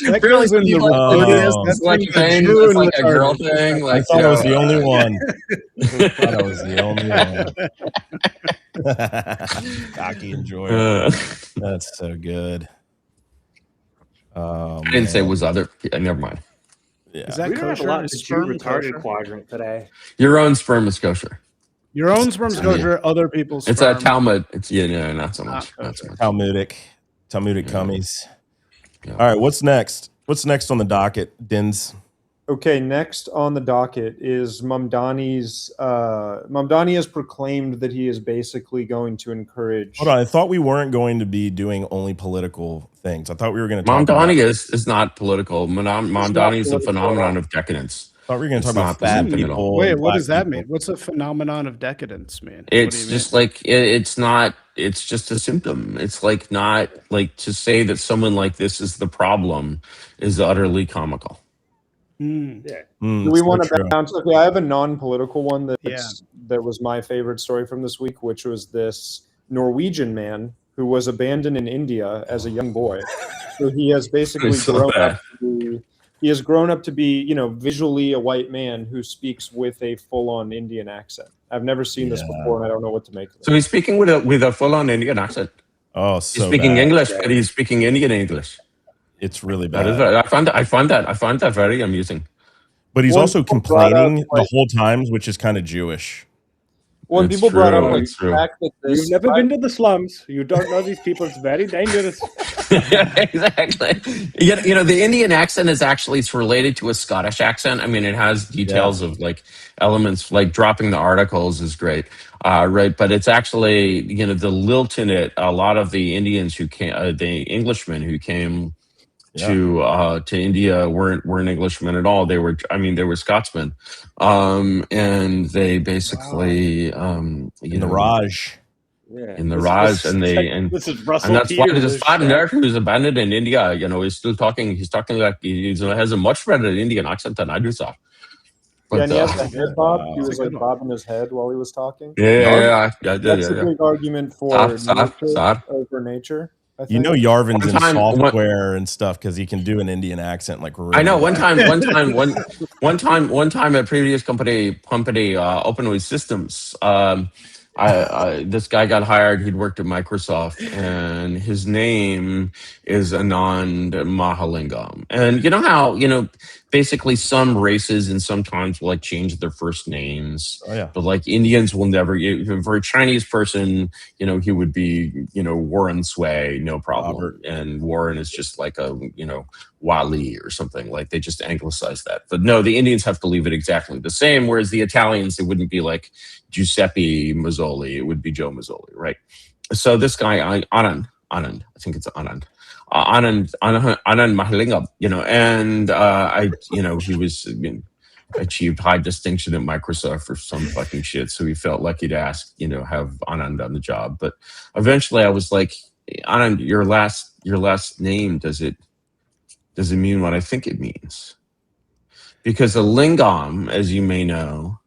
That goes in the that's like a thing. That's like a girl thing. Like, I thought I was the only one. I thought I was the only one. Cocky enjoyer. That's so good. I didn't say it was other. Never mind. Yeah. Is that we don't have a lot to do retarded quadrant today. Your own sperm is kosher. Your own sperm's kosher. Other people's. It's sperm. a Talmud. It's not so much. Not so much. Talmudic cummies. Yeah. All right. What's next? What's next on the docket, Dins? Okay, next on the docket is Mamdani's. Mamdani has proclaimed that he is basically going to encourage. Hold on, I thought we weren't going to be doing only political things. I thought we were going to talk Mamdani is not political. Mamdani is a phenomenon of decadence. I thought we were going to talk about fat people. Wait, what does that mean? What's a phenomenon of decadence mean? It's just like it's not. It's just a symptom. It's like not like to say that someone like this is the problem is utterly comical. Do we want to bounce? Okay, I have a non-political one that was my favorite story from this week, which was this Norwegian man who was abandoned in India as a young boy. So he has basically grown up to be, visually a white man who speaks with a full-on Indian accent. I've never seen this before, and I don't know what to make of it. So he's speaking with a full-on Indian accent. Oh, so he's speaking bad. English, but he's speaking Indian English. It's really bad. I find that very amusing. But he's also complaining the whole time, which is kind of Jewish. When people brought up the fact that you've never been to the slums, you don't know these people. It's very dangerous. Yeah, exactly. The Indian accent is actually it's related to a Scottish accent. I mean, it has details of like elements, like dropping the articles is great, right? But it's actually the lilt in it. A lot of the Indians who came, the Englishmen who came to India weren't Englishmen at all. They were Scotsmen, and they basically in the Raj. Yeah, in the Raj, and this is Russell and that's why Peters, this father there who's abandoned in India. He's still talking. He's talking like he has a much better Indian accent than I do, sir. But, and he has a head bob. He was like bobbing his head while he was talking. That's a big argument for over nature. Yarvin's in software and stuff because he can do an Indian accent like. Really I know. One time, a previous company opened with systems. This guy got hired. He'd worked at Microsoft, and his name is Anand Mahalingam. And you know how basically some races and sometimes will like change their first names. Oh yeah. But like Indians will never. For a Chinese person, he would be Warren Sway, no problem. Robert. And Warren is just like a Wali or something. Like they just anglicize that. But no, the Indians have to leave it exactly the same. Whereas the Italians, it wouldn't be like Giuseppe Mazzoli, it would be Joe Mazzoli, right? So this guy, Anand, I think it's Anand Mahalingam, and he was achieved high distinction at Microsoft for some fucking shit. So he felt lucky to ask, have Anand on the job. But eventually I was like, Anand, your last name, does it mean what I think it means? Because a lingam, as you may know,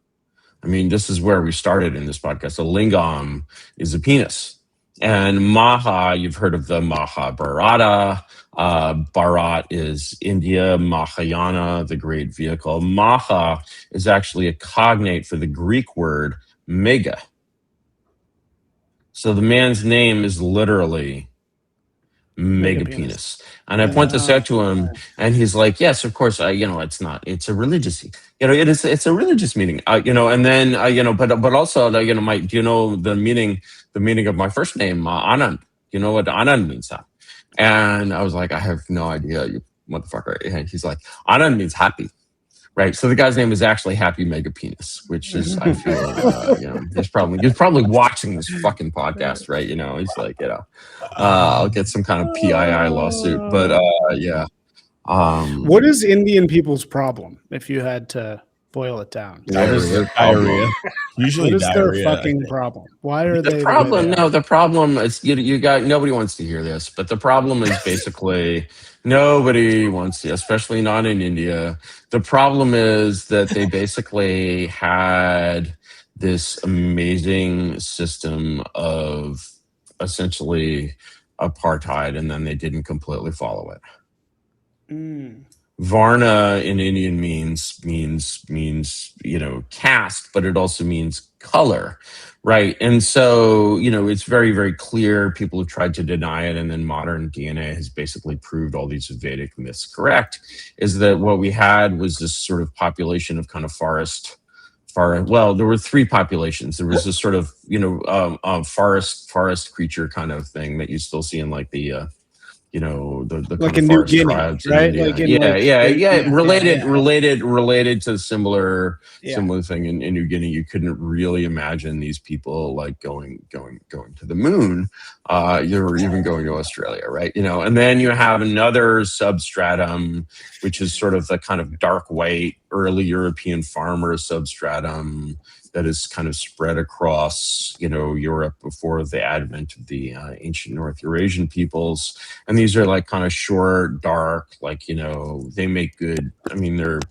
I mean, this is where we started in this podcast. A lingam is a penis. And Maha, you've heard of the Mahabharata. Bharat is India, Mahayana, the great vehicle. Maha is actually a cognate for the Greek word mega. So the man's name is literally mega penis. And I point this out to him, and he's like, yes, of course, it's not, it's a religious, it's a religious meaning, and then, but also, do you know the meaning of my first name, Anand? You know what Anand means? And I was like, I have no idea, you motherfucker. And he's like, Anand means happy. Right, so the guy's name is actually Happy Mega Penis, which is, I feel, he's probably watching this fucking podcast, right? He's like, I'll get some kind of PII lawsuit, but yeah. What is Indian people's problem, if you had to boil it down? Diarrhea. Usually, what is diarrhea, their fucking problem? Why are they? The problem is nobody wants to hear this, but the problem is basically nobody wants to, especially not in India. The problem is that they basically had this amazing system of essentially apartheid, and then they didn't completely follow it. Varna in Indian means caste, but it also means color, right? And so it's very, very clear. People have tried to deny it, and then modern DNA has basically proved all these Vedic myths correct. Is that what we had was this sort of population of kind of forest. Well, there were three populations. There was this sort of forest creature kind of thing that you still see in like the the like kind in of New Guinea, tribes right? Related to similar thing in New Guinea. You couldn't really imagine these people like going to the moon. You're even going to Australia, right? And then you have another substratum, which is sort of the kind of dark white early European farmer substratum that is kind of spread across, Europe before the advent of the ancient North Eurasian peoples. And these are like kind of short, dark, like, they make good. I mean, they're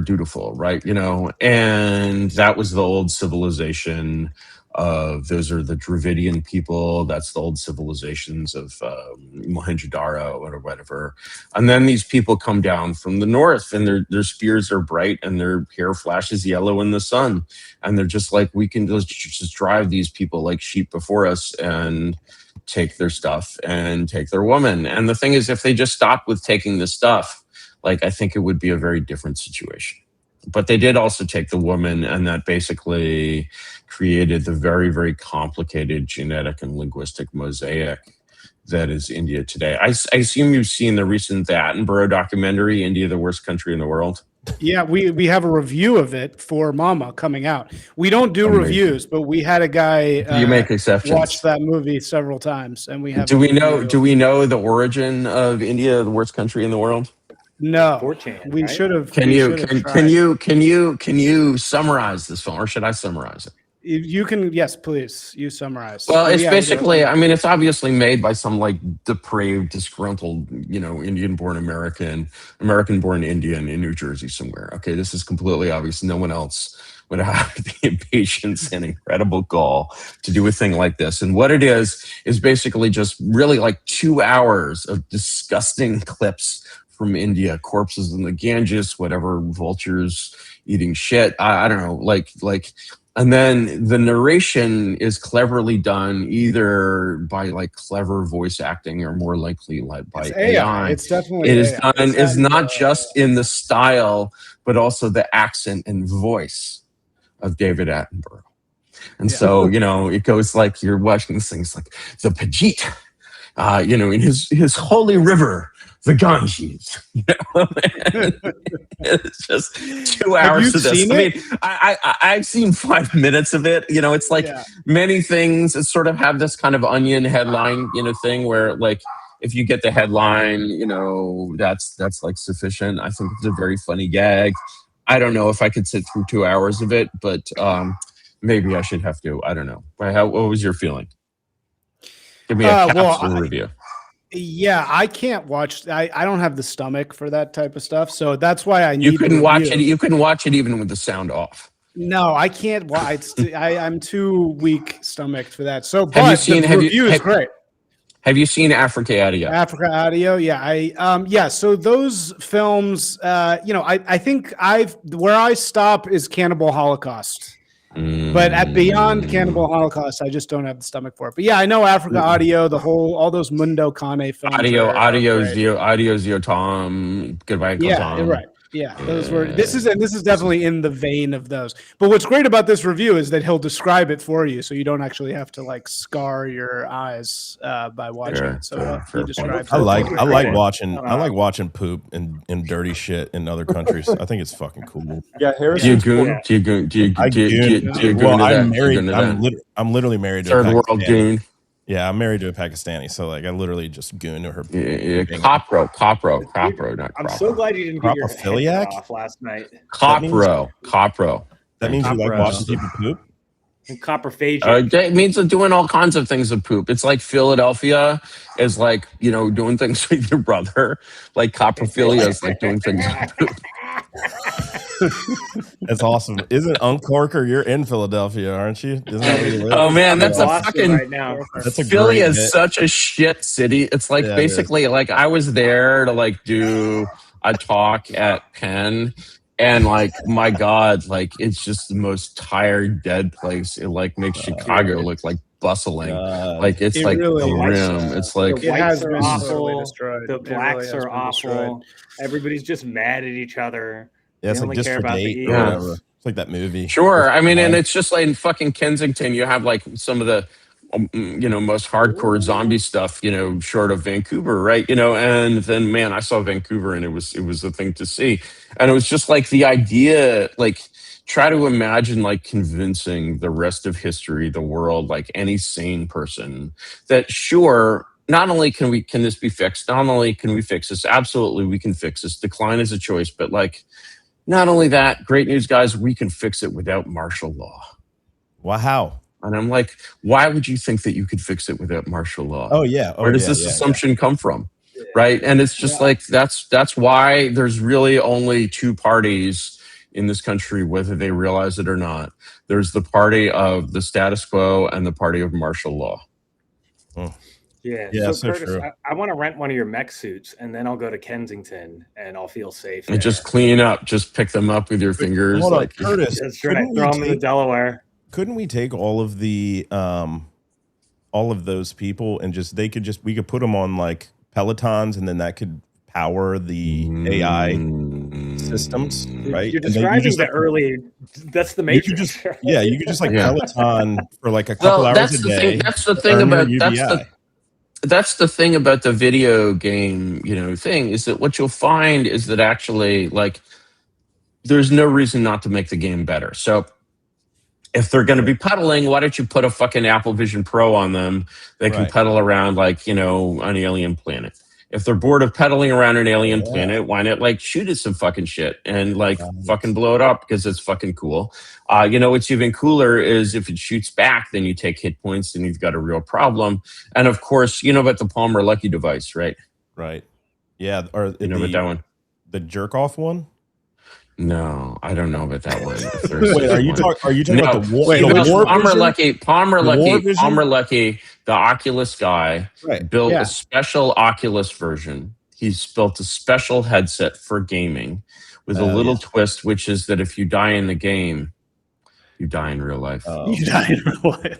dutiful, right? And that was the old civilization of, those are the Dravidian people. That's the old civilizations of Mohenjo-Daro or whatever. And then these people come down from the north, and their spears are bright, and their hair flashes yellow in the sun. And they're just like, we can just drive these people like sheep before us and take their stuff and take their woman. And the thing is, if they just stopped with taking the stuff, like, I think it would be a very different situation. But they did also take the woman, and that basically created the very, very complicated genetic and linguistic mosaic that is India today. I assume you've seen the recent Attenborough documentary, India, the Worst Country in the World. Yeah, we have a review of it for Mama coming out. We don't do reviews, but we had a guy you make exceptions. Watch that movie several times, and we have. Do we know the origin of India, the worst country in the world? No, 4chan, we right? should have. Can you summarize this film, or should I summarize it? You can, yes, please. You summarize. Well, it's basically, I mean, it's obviously made by some like depraved, disgruntled, Indian-born American-born Indian in New Jersey somewhere. Okay, this is completely obvious. No one else would have the impatience and incredible gall to do a thing like this. And what it is basically just really like 2 hours of disgusting clips from India, corpses in the Ganges, whatever, vultures eating shit. I don't know, like And then the narration is cleverly done either by like clever voice acting or more likely like by It's AI. It's definitely It is AI. done is not just in the style, but also the accent and voice of David Attenborough. And so, you know, it goes like you're watching this thing, it's like the Pajit, you know, in his holy river, the Ganges. You know? It's just 2 hours of this. I mean, I've seen 5 minutes of it. You know, it's like many things that sort of have this kind of onion headline, you know, thing where like if you get the headline, you know, that's like sufficient. I think it's a very funny gag. I don't know if I could sit through 2 hours of it, but maybe I should have to. I don't know. What was your feeling? Give me a capsule review. Yeah, I can't watch. I don't have the stomach for that type of stuff, so that's why I need. You couldn't watch it. You couldn't watch it even with the sound off. No, I can't watch. I'm too weak stomached for that. So, but the review is great. Have you seen Africa Audio? Africa Audio, yeah. Yeah. So those films, you know, I think where I stop is Cannibal Holocaust. But at beyond Cannibal Holocaust, I just don't have the stomach for it. But yeah, I know Africa Audio, all those Mundo Kane films. Audio Zio Tom, Goodbye Uncle Tom. Yeah, right. Yeah, those were. This is definitely in the vein of those. But what's great about this review is that he'll describe it for you, so you don't actually have to like scar your eyes by watching it. So he describes. I like watching poop and dirty shit in other countries. I think it's fucking cool. Yeah, Harrison. Do you goon? Well, I'm married. I'm literally married to a third world goon. Yeah, I'm married to a Pakistani, so like I literally just goon to her. Copro, not Cropro. I'm so glad you didn't get your head off last night. Copro. That means you like watching people poop? Coprophagia. It means doing all kinds of things with poop. It's like Philadelphia is like, you know, doing things with your brother. Like coprophilia is like doing things with poop. That's awesome. Isn't Uncorker? You're in Philadelphia, aren't you? Isn't that where you live? Oh man, that's a fucking right now. That's a Philly great is hit. such a shit city. It's like basically like I was there to like do a talk at Penn, and like my God, like it's just the most tired, dead place. It like makes Chicago look like bustling. Like it's like really the rim. It's like the whites are awful. awful. The blacks are awful. Everybody's just mad at each other. Yeah, it's like just for date or whatever. It's like that movie. Sure. I mean, and it's just like in fucking Kensington, you have like some of the, you know, most hardcore zombie stuff, you know, short of Vancouver, right? You know, and then man, I saw Vancouver and it was a thing to see. And it was just like the idea, like try to imagine like convincing the rest of history, the world, like any sane person that sure, not only can this be fixed, not only can we fix this, absolutely we can fix this. Decline is a choice, but like, not only that, great news, guys, we can fix it without martial law. Wow. And I'm like, why would you think that you could fix it without martial law? Oh, yeah. Where does this assumption come from? Right. And it's just like, that's why there's really only two parties in this country, whether they realize it or not. There's the party of the status quo and the party of martial law. Oh. Yeah. So Curtis, I want to rent one of your mech suits, and then I'll go to Kensington, and I'll feel safe. And just clean up. Just pick them up with your fingers. Hold on, Curtis. That's right. Throw them in the Delaware. Couldn't we take all of those people and we could put them on like Pelotons, and then that could power the AI systems, right? You're describing that's the Matrix. You could just like Peloton for like a couple hours a day. That's the thing about that's the thing about the video game, you know, thing is that what you'll find is that actually like there's no reason not to make the game better. So if they're going to be pedaling, why don't you put a fucking Apple Vision Pro on them? They can pedal around like, you know, an alien planet. If they're bored of pedaling around an alien planet, why not like shoot at some fucking shit and like fucking blow it up because it's fucking cool. You know, what's even cooler is if it shoots back, then you take hit points and you've got a real problem. And of course, you know about the Palmer Lucky device, right? Right. Yeah. Or you know about that one? The jerk off one? No, I don't know about that one. Wait, are you talking about the War Palmer Lucky, the Oculus guy, built a special Oculus version. He's built a special headset for gaming with a little twist, which is that if you die in the game, You die in real life. You die in real life.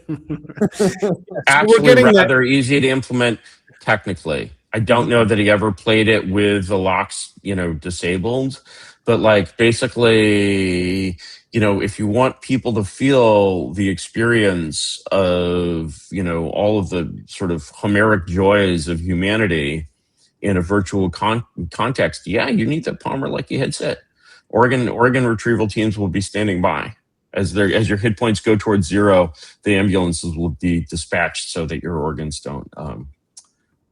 Actually, rather easy to implement technically. I don't know that he ever played it with the locks, disabled, but like basically, if you want people to feel the experience of, all of the sort of Homeric joys of humanity in a virtual context, yeah, you need the Palmer Luckey headset. Oregon retrieval teams will be standing by. As your hit points go towards 0, the ambulances will be dispatched so that your organs don't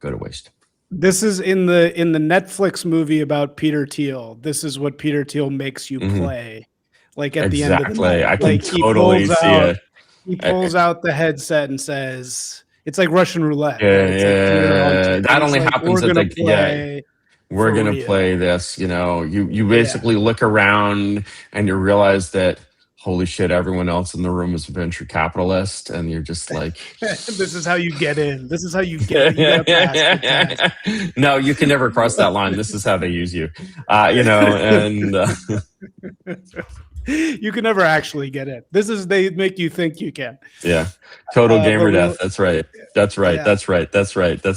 go to waste. This is in the Netflix movie about Peter Thiel. This is what Peter Thiel makes you play. Like at the end of the night. I can totally see it. He pulls out the headset and says, it's like Russian roulette. Yeah, right? It's like that only happens at the we're going to play this, you basically look around and you realize that, holy shit, everyone else in the room is a venture capitalist. And you're just like, this is how you get in. This is how you get in. No, you can never cross that line. This is how they use you, and you can never actually get in. They make you think you can. Yeah. Total gamer death. That's right. That's right. Yeah. That's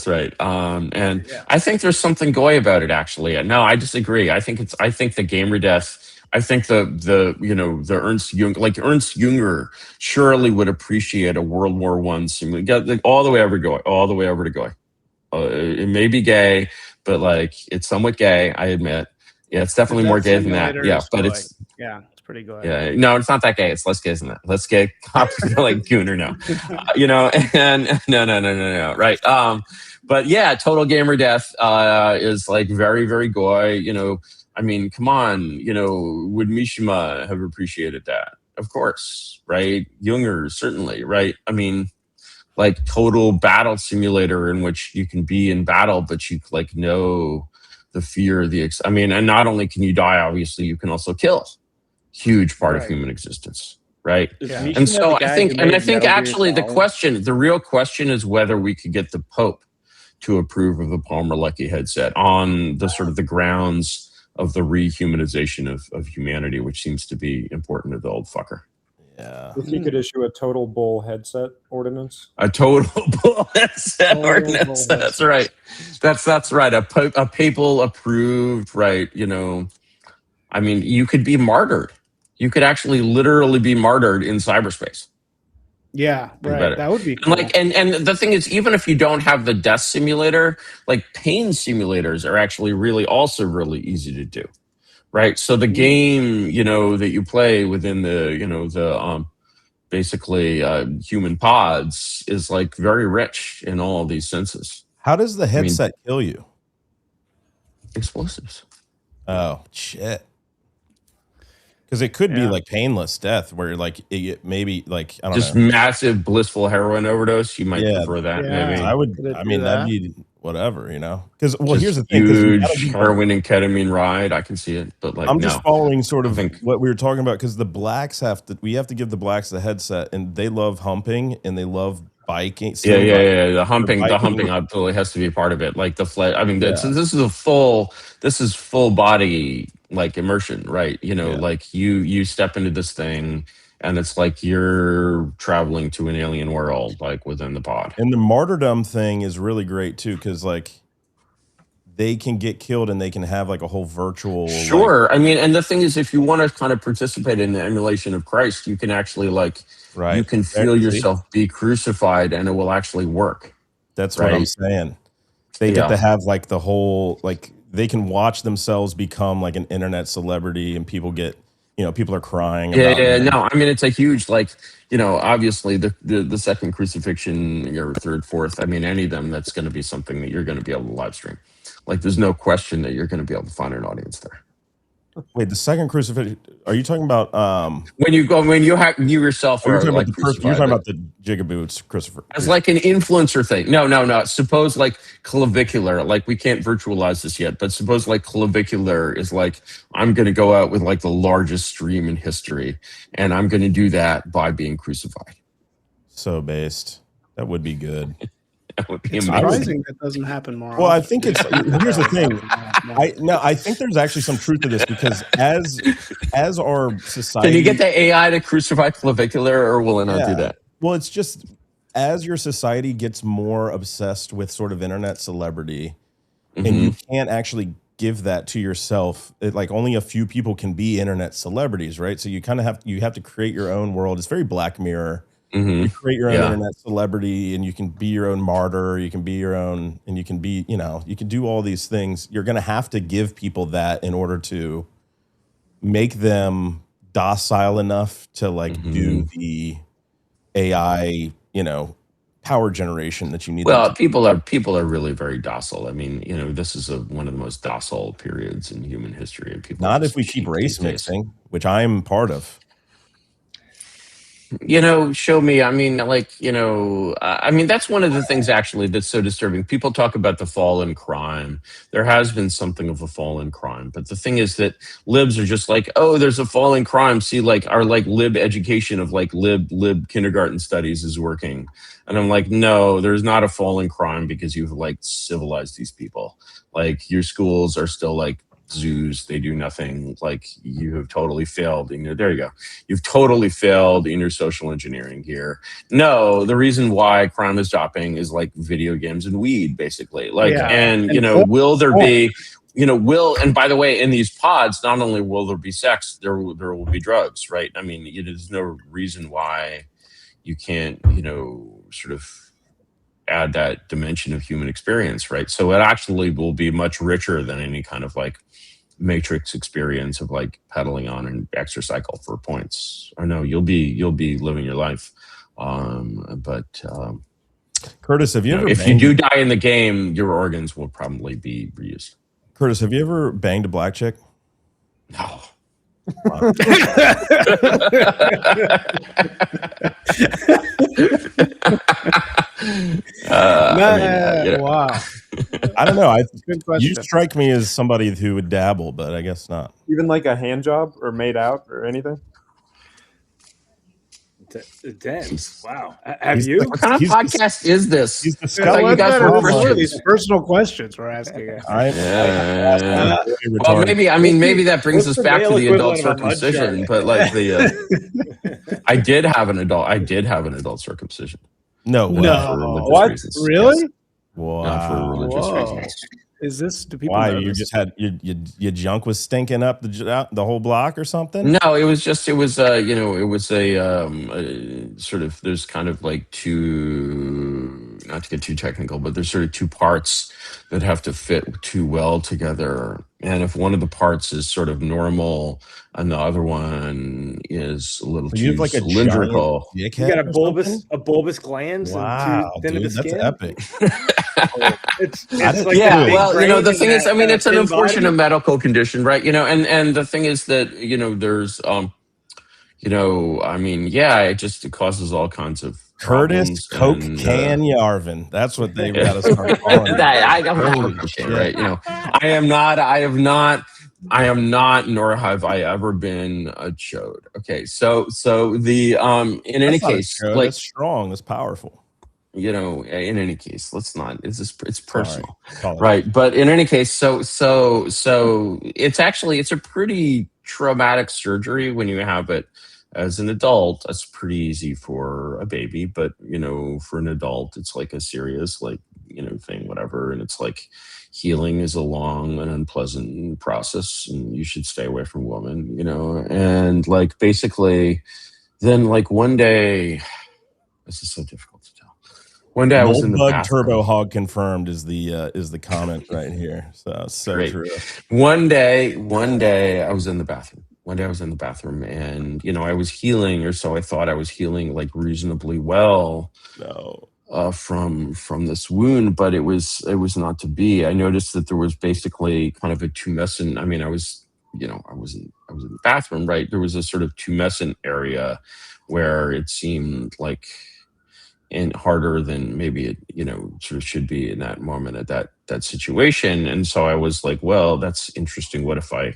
right. And I think there's something goy about it, actually. No, I disagree. I think the gamer death, I think the Ernst Jünger surely would appreciate a World War I simulator, all the way over to Goy. It may be gay, but like it's somewhat gay, I admit. Yeah, it's definitely more gay than that. Yeah, but it's pretty good. Yeah, no, it's not that gay. It's less gay than that. Less gay, like Gooner, no, and no, right? But yeah, total gamer death is like very, very goy. I mean, come on, would Mishima have appreciated that? Of course, right? Junger, certainly, right? I mean, like total battle simulator in which you can be in battle, but you like know the fear, and not only can you die, obviously, you can also kill. Huge part of human existence, right? Yeah. And so I think actually the real question is whether we could get the Pope to approve of the Palmer Luckey headset on the sort of the grounds of the rehumanization of humanity, which seems to be important to the old fucker. Yeah. If you could issue a total bull headset ordinance. A total bull headset ordinance. That's right. That's right. A papal approved, right? I mean, you could be martyred. You could actually literally be martyred in cyberspace. Yeah, right. That would be cool. And the thing is, even if you don't have the death simulator, like pain simulators are actually really easy to do. Right. So the game, that you play within the basically human pods is like very rich in all of these senses. How does the headset kill you? Explosives. Oh, shit. Because it could be like painless death where like it maybe like, I don't know. Just massive blissful heroin overdose. You might prefer that. Maybe. That'd be whatever, Because here's the thing. Huge heroin and ketamine ride. I can see it, but like I'm just following sort of what we were talking about because the blacks we have to give the blacks the headset and they love humping and they love biking. Yeah. The humping absolutely has to be a part of it. Like the flight. I mean, this is full body like immersion, right? Like you step into this thing and it's like you're traveling to an alien world, like within the pod. And the martyrdom thing is really great too, because like they can get killed and they can have like a whole virtual. Sure. I mean, and the thing is, if you want to kind of participate in the emulation of Christ, you can actually you can feel yourself be crucified and it will actually work. That's what I'm saying. They get to have like the whole, like they can watch themselves become like an internet celebrity and people get, people are crying. No, I mean, it's a huge, obviously the second crucifixion or third, fourth, I mean, any of them, that's going to be something that you're going to be able to live stream. Like, there's no question that you're going to be able to find an audience there. Wait, the second crucifixion? Are you talking about when you yourself are you're like talking about the Jigaboots crucifixion as like an influencer thing? No. Suppose like clavicular, like we can't virtualize this yet, but suppose like clavicular is like I'm going to go out with like the largest stream in history, and I'm going to do that by being crucified. So based, that would be good. That would be surprising that doesn't happen more. Well, often. I think here's the thing. I think there's actually some truth to this, because as our society, can you get the AI to crucify clavicular, or will it not do that? Well, it's just as your society gets more obsessed with sort of internet celebrity, and you can't actually give that to yourself. Like only a few people can be internet celebrities, right? So you kind of have to create your own world. It's very Black Mirror. You create your own internet celebrity, and you can be your own martyr. You can be your own, and you can be, you can do all these things. You're going to have to give people that in order to make them docile enough to like do the AI, power generation that you need. Well, people are really very docile. I mean, this is one of the most docile periods in human history, and people not if we keep race mixing, which I'm part of. Show me. I mean, that's one of the things actually that's so disturbing. People talk about the fall in crime. There has been something of a fall in crime, but the thing is that libs are just like, oh, there's a fall in crime. See, like our lib education of lib kindergarten studies is working, and I'm like, no, there's not a fall in crime because you've civilized these people. Like your schools are still like zoos, they do nothing. Like you have totally failed there you go, you've totally failed in your social engineering here. No, the reason why crime is dropping is like video games and weed, basically. Will there be and by the way, in these pods, not only will there be sex, there will be drugs, right? I mean, there's no reason why you can't sort of add that dimension of human experience, right? So it actually will be much richer than any kind of like Matrix experience of like pedaling on an exercycle for points. Or no, you'll be living your life. Curtis, have you ever? If you do die in the game, your organs will probably be reused. Curtis, have you ever banged a black chick? No. Wow. Wow. I don't know. Good question. You strike me as somebody who would dabble, but I guess not. Even like a hand job or made out or anything? Dense. Wow. Have you? What kind of podcast is this? He's the you guys are these personal questions we're asking. Well, maybe that brings us back to the adult circumcision. But like I did have an adult circumcision. No. What? Reasons. Really? Yes. Wow. Not for religious reasons. Is this? Do people? Why notice? you just had your junk was stinking up the whole block or something? No, it was a sort of, there's kind of like two, not to get too technical, but there's sort of two parts that have to fit too well together. And if one of the parts is sort of normal and the other one is a little too like cylindrical. You got a bulbous glands. Wow, and too thin dude, of the skin? that's epic. It's the thing is, it's an unfortunate medical condition, right? And the thing is that, there's, it causes all kinds of Curtis Coke Can Yarvin. That's what they got to start calling. I don't right? I am not, nor have I ever been a chode. Okay, so the in any case, like that's strong, that's powerful. In any case, let's not. It's personal, right? But in any case, so it's a pretty traumatic surgery when you have it as an adult. That's pretty easy for a baby, but for an adult, it's like a serious thing, whatever. And it's like healing is a long and unpleasant process, and you should stay away from women, And like basically, then like one day, this is so difficult to tell. One day I was in the bathroom. Turbo Hog confirmed is the comment right here. So Great. true. One day I was in the bathroom. And I was healing, or so I thought I was healing, like reasonably well. No. From this wound, but it was not to be. I noticed that there was basically kind of a tumescent. I mean, I was in the bathroom, right? There was a sort of tumescent area where it seemed like and harder than maybe it sort of should be in that moment at that situation. And so I was like, well, that's interesting. What if I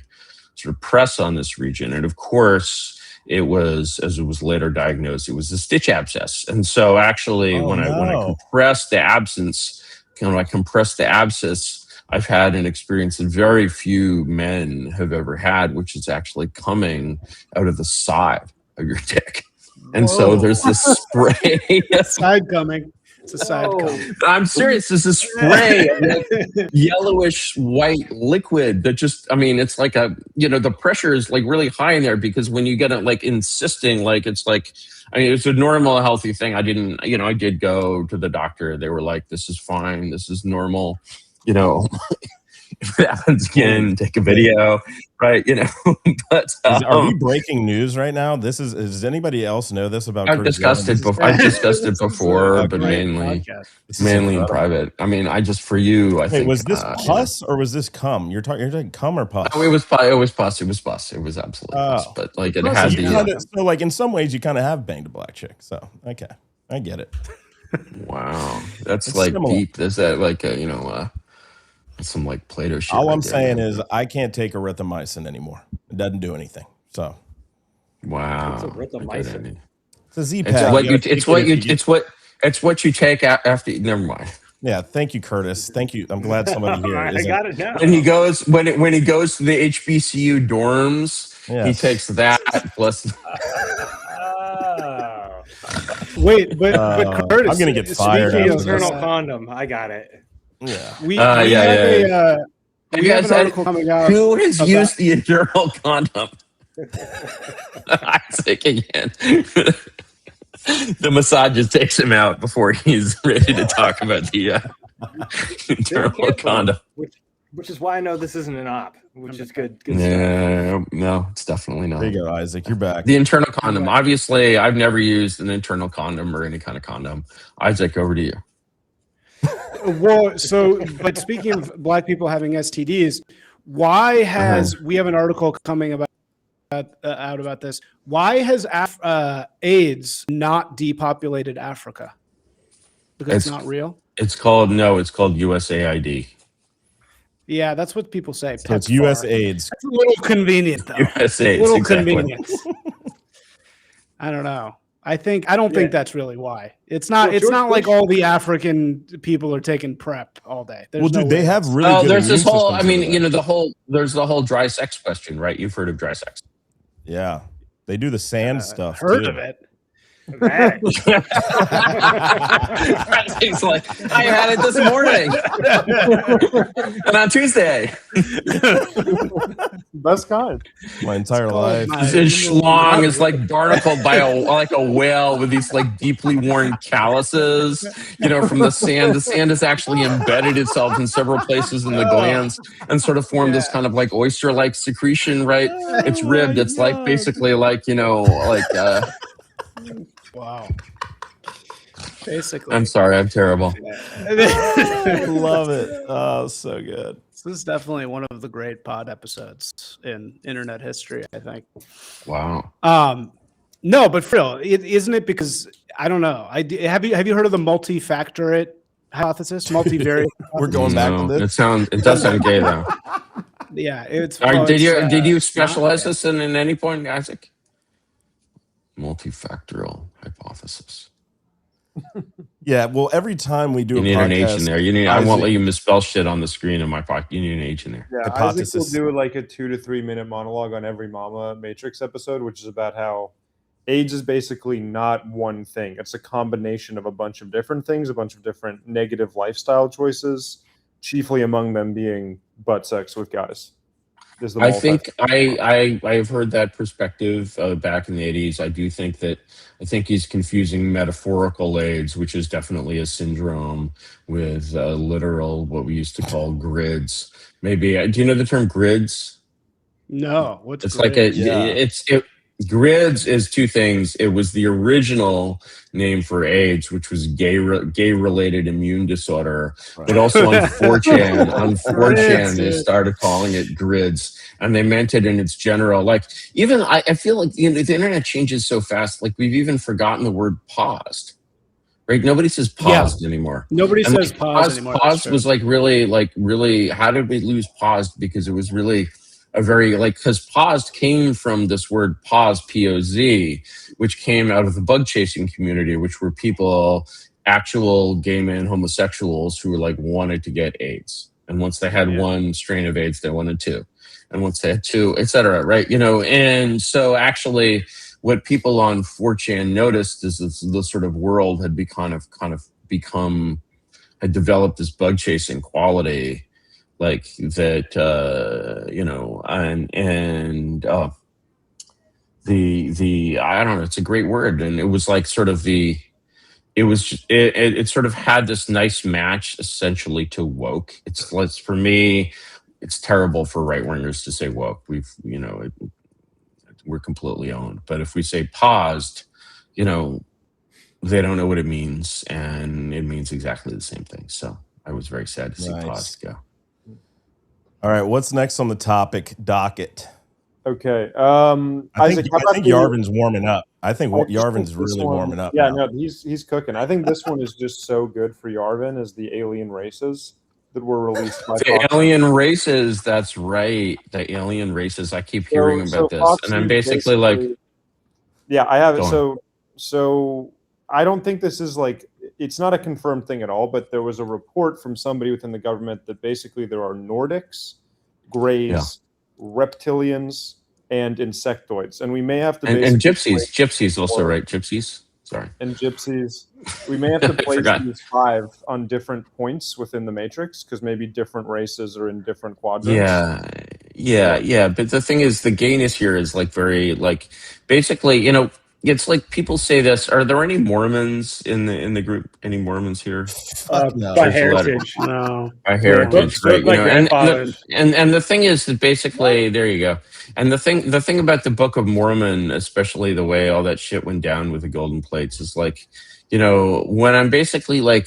sort of press on this region? And of course, it was, as it was later diagnosed, it was a stitch abscess. And so actually, when I compressed the abscess, I've had an experience that very few men have ever had, which is actually coming out of the side of your dick. And so there's this spray. Side coming. It's a side coming. I'm serious. There's this spray of like yellowish white liquid that just, I mean, it's like a, you know, the pressure is like really high in there because when you get it like insisting, like it's like, I mean, it's a normal, healthy thing. I didn't, you know, I did go to the doctor. They were like, this is fine. This is normal. You know, if it happens again, take a video, right? You know, but are we breaking news right now? This is. Does anybody else know this about? I've discussed it before. I've discussed it before, but mainly in private. I mean, I just for you. I think was this pus or was this cum? You're talking cum or pus? Oh, it was pus. It was pus. It was pus. It was absolutely pus. But like it had the. So like in some ways, you kind of have banged a black chick. So okay, I get it. Wow, that's like similar. Deep. Is that like a, you know? Some like Play-Doh shit. All I'm saying is I can't take erythromycin anymore. It doesn't do anything. So, wow. It's erythromycin. It's a Z-Pack. It's what you take after. Never mind. Yeah, thank you, Curtis. Thank you. I'm glad somebody here. I got it now. When he goes to the HBCU dorms, he takes that plus. Wait, but Curtis, I'm gonna get fired. Internal condom. I got it. Yeah. We have an article coming out. Who has used the internal condom? Isaac again. The massager takes him out before he's ready to talk about the internal condom. Which is why I know this isn't an op, which is good yeah, stuff. No, it's definitely not. There you go, Isaac. You're back. The internal condom. Obviously, I've never used an internal condom or any kind of condom. Isaac, over to you. Well, but speaking of black people having STDs, why has we have an article coming out about this? Why has AIDS not depopulated Africa? Because it's not real. It's called USAID. Yeah, that's what people say. So it's US AIDS. That's a little convenient, though. US AIDS, a little exactly. Convenient. I don't know. I don't think that's really why. It's not. Well, it's not like all the African people are taking PrEP all day. Well, dude, they have really. Good there's this whole. I mean, you know, there's the whole dry sex question, right? You've heard of dry sex? Yeah, they do the sand stuff. Heard of it? He's like, I had it this morning, and on Tuesday. Best kind. My entire life. His schlong is like barnacled by a whale with these like deeply worn calluses, you know, from the sand. The sand has actually embedded itself in several places in the glands and sort of formed this kind of like oyster-like secretion, right? It's ribbed. It's like basically like, you know, like. Wow. Basically. I'm sorry, I'm terrible. I love it. Oh, so good. This is definitely one of the great pod episodes in internet history, I think. Wow. No, but Phil, isn't it because I don't know. Have you heard of the multifactorate hypothesis? Multivariate. We're going back to this. It does sound gay though. Yeah, it's. Did you specialize this in any point, Isaac? Multifactorial hypothesis. Yeah, well, every time we do you a need podcast, an H in there. I won't let you misspell shit on the screen in my podcast. You need an H in there. Yeah, hypothesis. Isaac will do like a 2 to 3 minute monologue on every Mama Matrix episode, which is about how AIDS is basically not one thing. It's a combination of a bunch of different things, a bunch of different negative lifestyle choices, chiefly among them being butt sex with guys. I think I've heard that perspective back in the 80s. I think he's confusing metaphorical AIDS, which is definitely a syndrome, with literal, what we used to call grids. Maybe do you know the term grids? No, what's it's grids? Like grids is two things. It was the original name for AIDS, which was gay-related immune disorder. Right. But also on 4chan, they started calling it grids, and they meant it in its general. Like even I feel like the internet changes so fast. Like we've even forgotten the word paused. Right? Nobody says paused anymore. Nobody says paused anymore. Paused was really. How did we lose paused? Because it was really. Because paused came from this word pause, P-O-Z, which came out of the bug chasing community, which were people, actual gay men, homosexuals who were like wanted to get AIDS. And once they had one strain of AIDS, they wanted two. And once they had two, et cetera, right? And so actually what people on 4chan noticed is the sort of world had had developed this bug chasing quality, like that, the I don't know, it's a great word. And it was like sort of it sort of had this nice match essentially to woke. For me, it's terrible for right wingers to say woke. We're completely owned. But if we say paused, they don't know what it means, and it means exactly the same thing. So I was very sad to see paused go. All right, what's next on the topic docket? Okay. I think Yarvin's warming up. I think Yarvin's really warming up. Yeah, now. no, he's cooking. I think this one is just so good for Yarvin is the alien races that were released by the alien races. That's right, the alien races. I keep hearing about this, and I'm basically like, yeah, I have it. So I don't think this is it's not a confirmed thing at all, but there was a report from somebody within the government that basically there are Nordics, Greys, reptilians, and insectoids, and we may have to and gypsies also, right? Gypsies, sorry, and gypsies. We may have to place these 5 on different points within the matrix because maybe different races are in different quadrants. Yeah. But the thing is, the gayness here is very basically, it's like people say this. Are there any Mormons in the group? Any Mormons here? No. By heritage, no. By heritage, right? And the thing is that basically, there you go. And the thing about the Book of Mormon, especially the way all that shit went down with the golden plates, is when I'm basically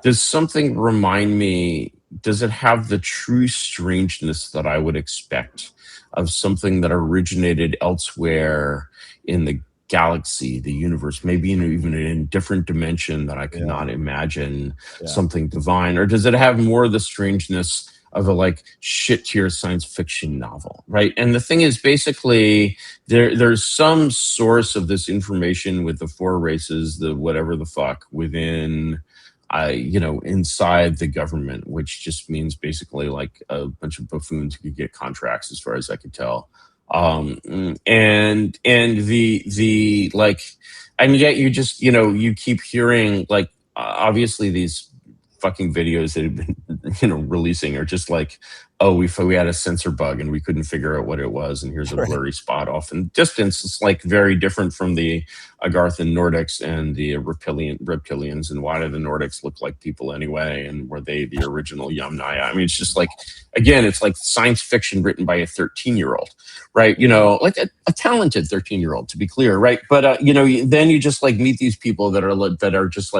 does something remind me? Does it have the true strangeness that I would expect of something that originated elsewhere in the galaxy, the universe, maybe even in a different dimension that I could not imagine something divine? Or does it have more of the strangeness of a shit tier science fiction novel, right? And the thing is, basically, there's some source of this information with the 4 races, the whatever the fuck, within inside the government, which just means basically a bunch of buffoons who could get contracts, as far as I could tell. And yet you just, you keep hearing obviously these fucking videos that have been, releasing are just we had a sensor bug and we couldn't figure out what it was, and here's a blurry spot off in distance. It's very different from the Agarthan Nordics and the reptilians. And why do the Nordics look like people anyway? And were they the original Yamnaya? I mean, it's just again, it's science fiction written by a 13-year-old, right? A talented 13-year-old, to be clear, right? But then you just meet these people that are just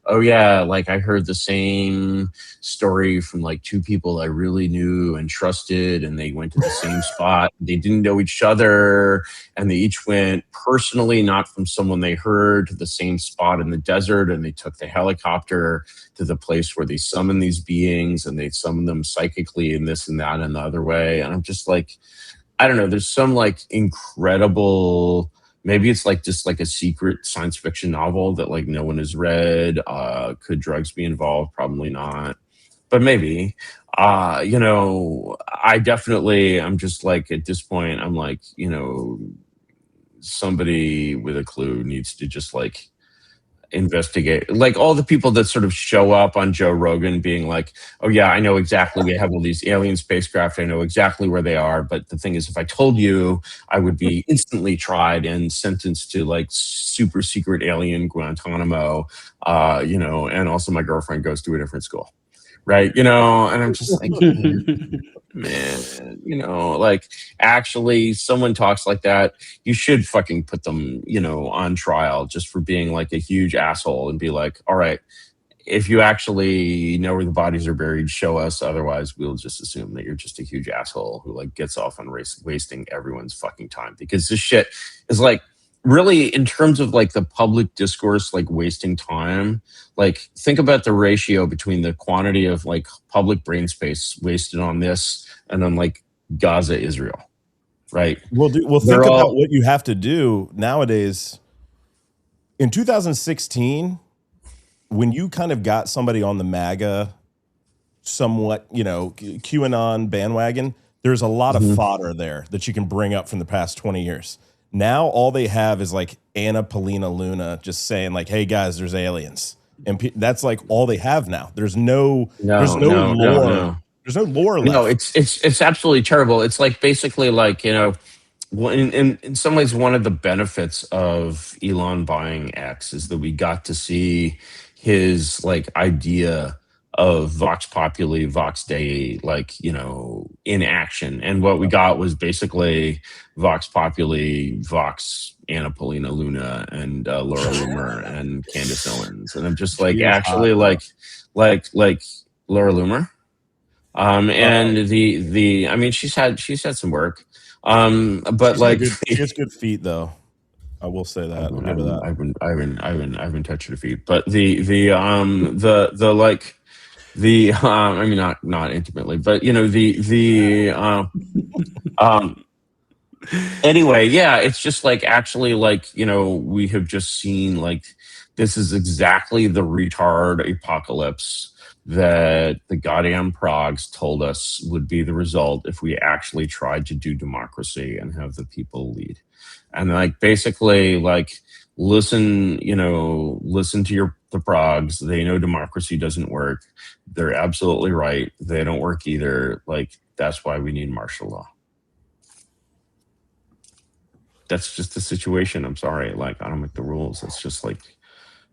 oh yeah, I heard the same story from 2 people I really knew and trusted, and they went to the same spot. They didn't know each other, and they each went personally, not from someone they heard, to the same spot in the desert, and they took the helicopter to the place where they summon these beings, and they summon them psychically and this and that and the other way. And I'm just I don't know, there's some incredible, maybe it's just a secret science fiction novel that no one has read. Could drugs be involved? Probably not, but maybe. I definitely, I'm just at this point, I'm somebody with a clue needs to just investigate. All the people that sort of show up on Joe Rogan being oh yeah, I know exactly, we have all these alien spacecraft, I know exactly where they are, but the thing is, if I told you, I would be instantly tried and sentenced to super secret alien Guantanamo, and also my girlfriend goes to a different school, right? And I'm just man, actually, someone talks like that, you should fucking put them, on trial just for being a huge asshole, and be all right, if you actually know where the bodies are buried, show us. Otherwise, we'll just assume that you're just a huge asshole who gets off on wasting everyone's fucking time, because this shit is really, in terms of the public discourse, wasting time, think about the ratio between the quantity of public brain space wasted on this and on Gaza, Israel, right? Well, think about what you have to do nowadays. In 2016, when you kind of got somebody on the MAGA somewhat, QAnon bandwagon, there's a lot of fodder there that you can bring up from the past 20 years. Now all they have is like Anna Paulina Luna just saying like, "Hey guys, there's aliens," and that's like all they have now. There's no lore. No. There's no lore left. No, it's absolutely terrible. It's like basically like in some ways, one of the benefits of Elon buying X is that we got to see his like idea of Vox Populi, Vox Dei, like, in action. And what we got was basically Vox Populi, Vox Anna Paulina Luna, and Laura Loomer and Candace Owens. And I'm just like, actually like Laura Loomer. And I mean, she's had some work. But like she has good feet though. I will say that. I've been touching her feet, but I mean, not intimately, but anyway, yeah, it's just like actually like, we have just seen like this is exactly the retard apocalypse that the goddamn progs told us would be the result if we actually tried to do democracy and have the people lead. And like basically like listen to the progs. They know democracy doesn't work. They're absolutely right. They don't work either. Like that's why we need martial law. That's just the situation. I'm sorry. Like I don't make the rules. It's just like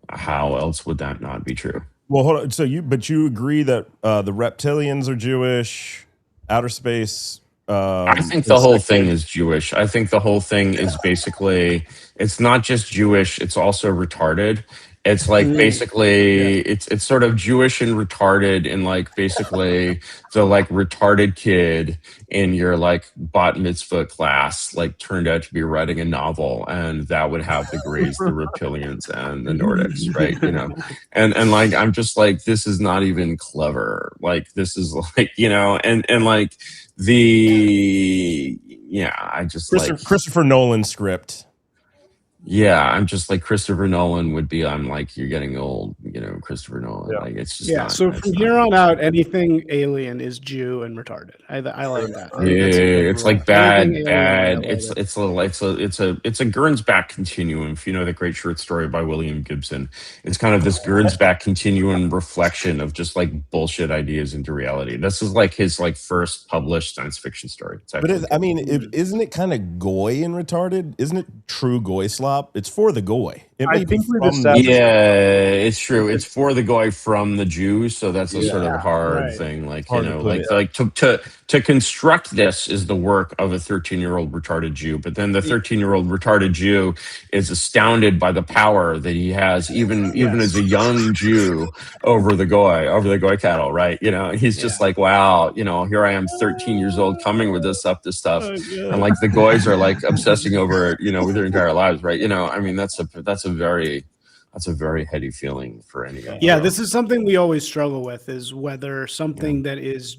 how else would that not be true? Well, hold on. So you agree that the reptilians are Jewish, outer space? I think the whole thing is Jewish. I think the whole thing is basically, it's not just Jewish, it's also retarded. It's like basically it's sort of Jewish and retarded, and like basically the like retarded kid in your like bat mitzvah class like turned out to be writing a novel, and that would have the Greys, the reptilians, and the Nordics, right? And like I'm just like, this is not even clever. Like this is like, and like I just like Christopher Nolan script. Yeah, I'm just like Christopher Nolan would be. I'm like, you're getting old, Christopher Nolan. Yeah. Like it's just So from here on out, anything alien is Jew and retarded. I like that. It's like bad. It's a Gernsback continuum. If you know the great short story by William Gibson, it's kind of this Gernsback continuum reflection of just like bullshit ideas into reality. This is like his like first published science fiction story. But isn't it kind of goy and retarded? Isn't it true goy slop? It's for the goy. I think it's true. It's for the goy from the Jews, so that's a sort of hard thing. Like to construct this is the work of a 13-year-old retarded Jew, but then the 13-year-old retarded Jew is astounded by the power that he has, even as a young Jew, over the goy cattle, right? He's just like, wow, here I am, 13 years old, coming with this stuff, and like the goys are like obsessing over it, with their entire lives, right? I mean, that's a very heady feeling for any. This is something we always struggle with, is whether something that is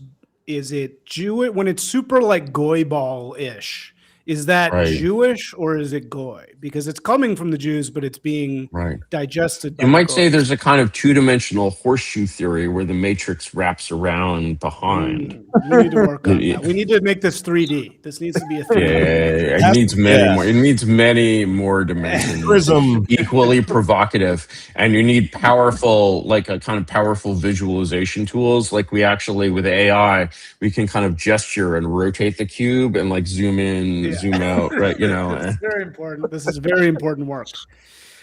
it Jewish when it's super like goy ball-ish. Is that Jewish or is it goy? Because it's coming from the Jews, but it's being digested. You might say there's a kind of two-dimensional horseshoe theory where the matrix wraps around behind. We need to work on that. We need to make this 3D. This needs to be a 3D. Yeah, it needs many more. It needs many more dimensions. Prism. Equally provocative, and you need powerful, like a kind of powerful visualization tools. Like we actually with AI, we can kind of gesture and rotate the cube and like zoom in. Zoom out, right? It's very important. This is very important work.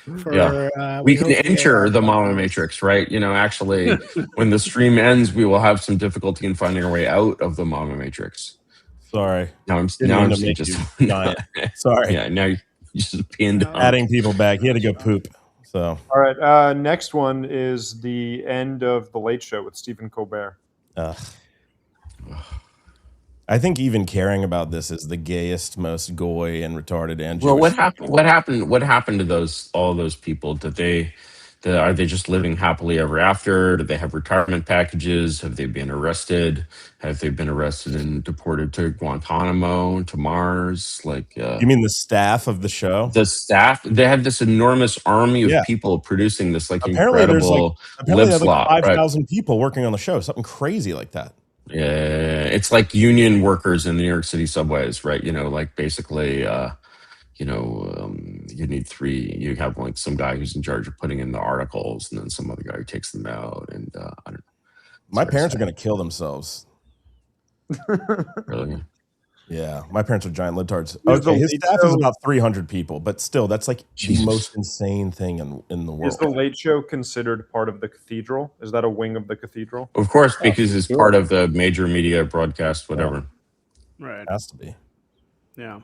We can enter the mama matrix, right? Actually, when the stream ends, we will have some difficulty in finding our way out of the mama matrix. Sorry. Now I'm just sorry. Yeah, now you just pinned adding people back. He had to go poop. So all right. Next one is the end of The Late Show with Stephen Colbert. I think even caring about this is the gayest, most goy and retarded and Jewish. Well, what happened? What happened to all those people? Did Are they just living happily ever after? Do they have retirement packages? Have they been arrested? Have they been arrested and deported to Guantanamo, to Mars? Like, You mean the staff of the show? the staff, they have this enormous army of Yeah. people producing this like Apparently there's incredible apparently lip there's like slot, right? 5,000 people working on the show, something crazy like that. Yeah, it's like union workers in the New York City subways, right? Like basically, you need three. You have like some guy who's in charge of putting in the articles, and then some other guy who takes them out. And I don't know. My parents are going to kill themselves. Really? Yeah, my parents are giant libtards. Okay, his staff is about 300 people, but still, that's like the most insane thing in the world. Is the Late Show considered part of the cathedral? Is that a wing of the cathedral? Of course, because it's part of the major media broadcast, whatever. Right. It has to be. Yeah.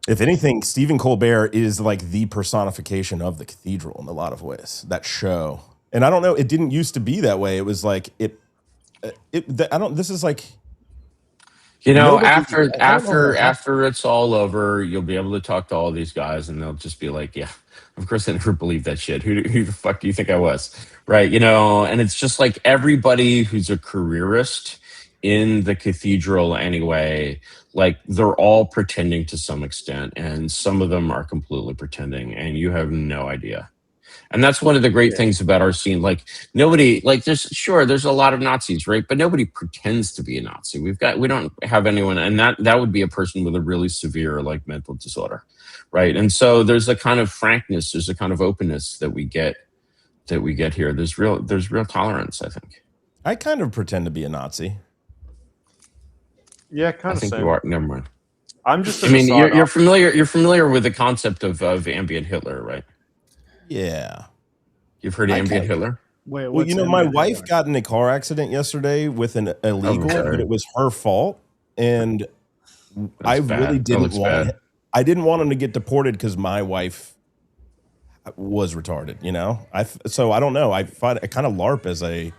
If anything, Stephen Colbert is like the personification of the cathedral in a lot of ways. That show, and I don't know, it didn't used to be that way. It was like This is like. After it's all over, you'll be able to talk to all these guys, and they'll just be like, "Yeah, of course I never believed that shit. Who the fuck do you think I was?" Right? And it's just like everybody who's a careerist in the cathedral anyway, like they're all pretending to some extent, and some of them are completely pretending, and you have no idea. And that's one of the great things about our scene. Like nobody, like there's a lot of Nazis, right? But nobody pretends to be a Nazi. We don't have anyone, and that would be a person with a really severe like mental disorder, right? And so there's a kind of frankness, there's a kind of openness that we get here. There's real tolerance, I think. I kind of pretend to be a Nazi. Yeah, kind I of. think you are. Never mind. I'm just. You're familiar. You're familiar with the concept of ambient Hitler, right? Yeah. You've heard of ambient Hitler? Wait, well, my wife got in a car accident yesterday with an illegal, but it was her fault, and I really didn't want. I didn't want him to get deported because my wife was retarded. So I don't know. I kind of LARP as an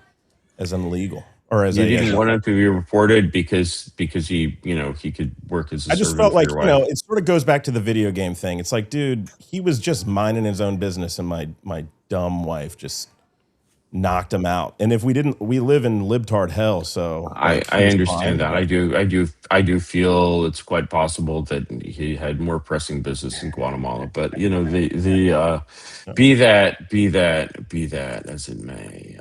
illegal. Or as you didn't want him to be reported because he he could work as a I just felt like it sort of goes back to the video game thing. It's like, dude, he was just minding his own business, and my dumb wife just knocked him out. And if we live in libtard hell, so I understand that. I do feel it's quite possible that he had more pressing business in Guatemala. But be that as it may.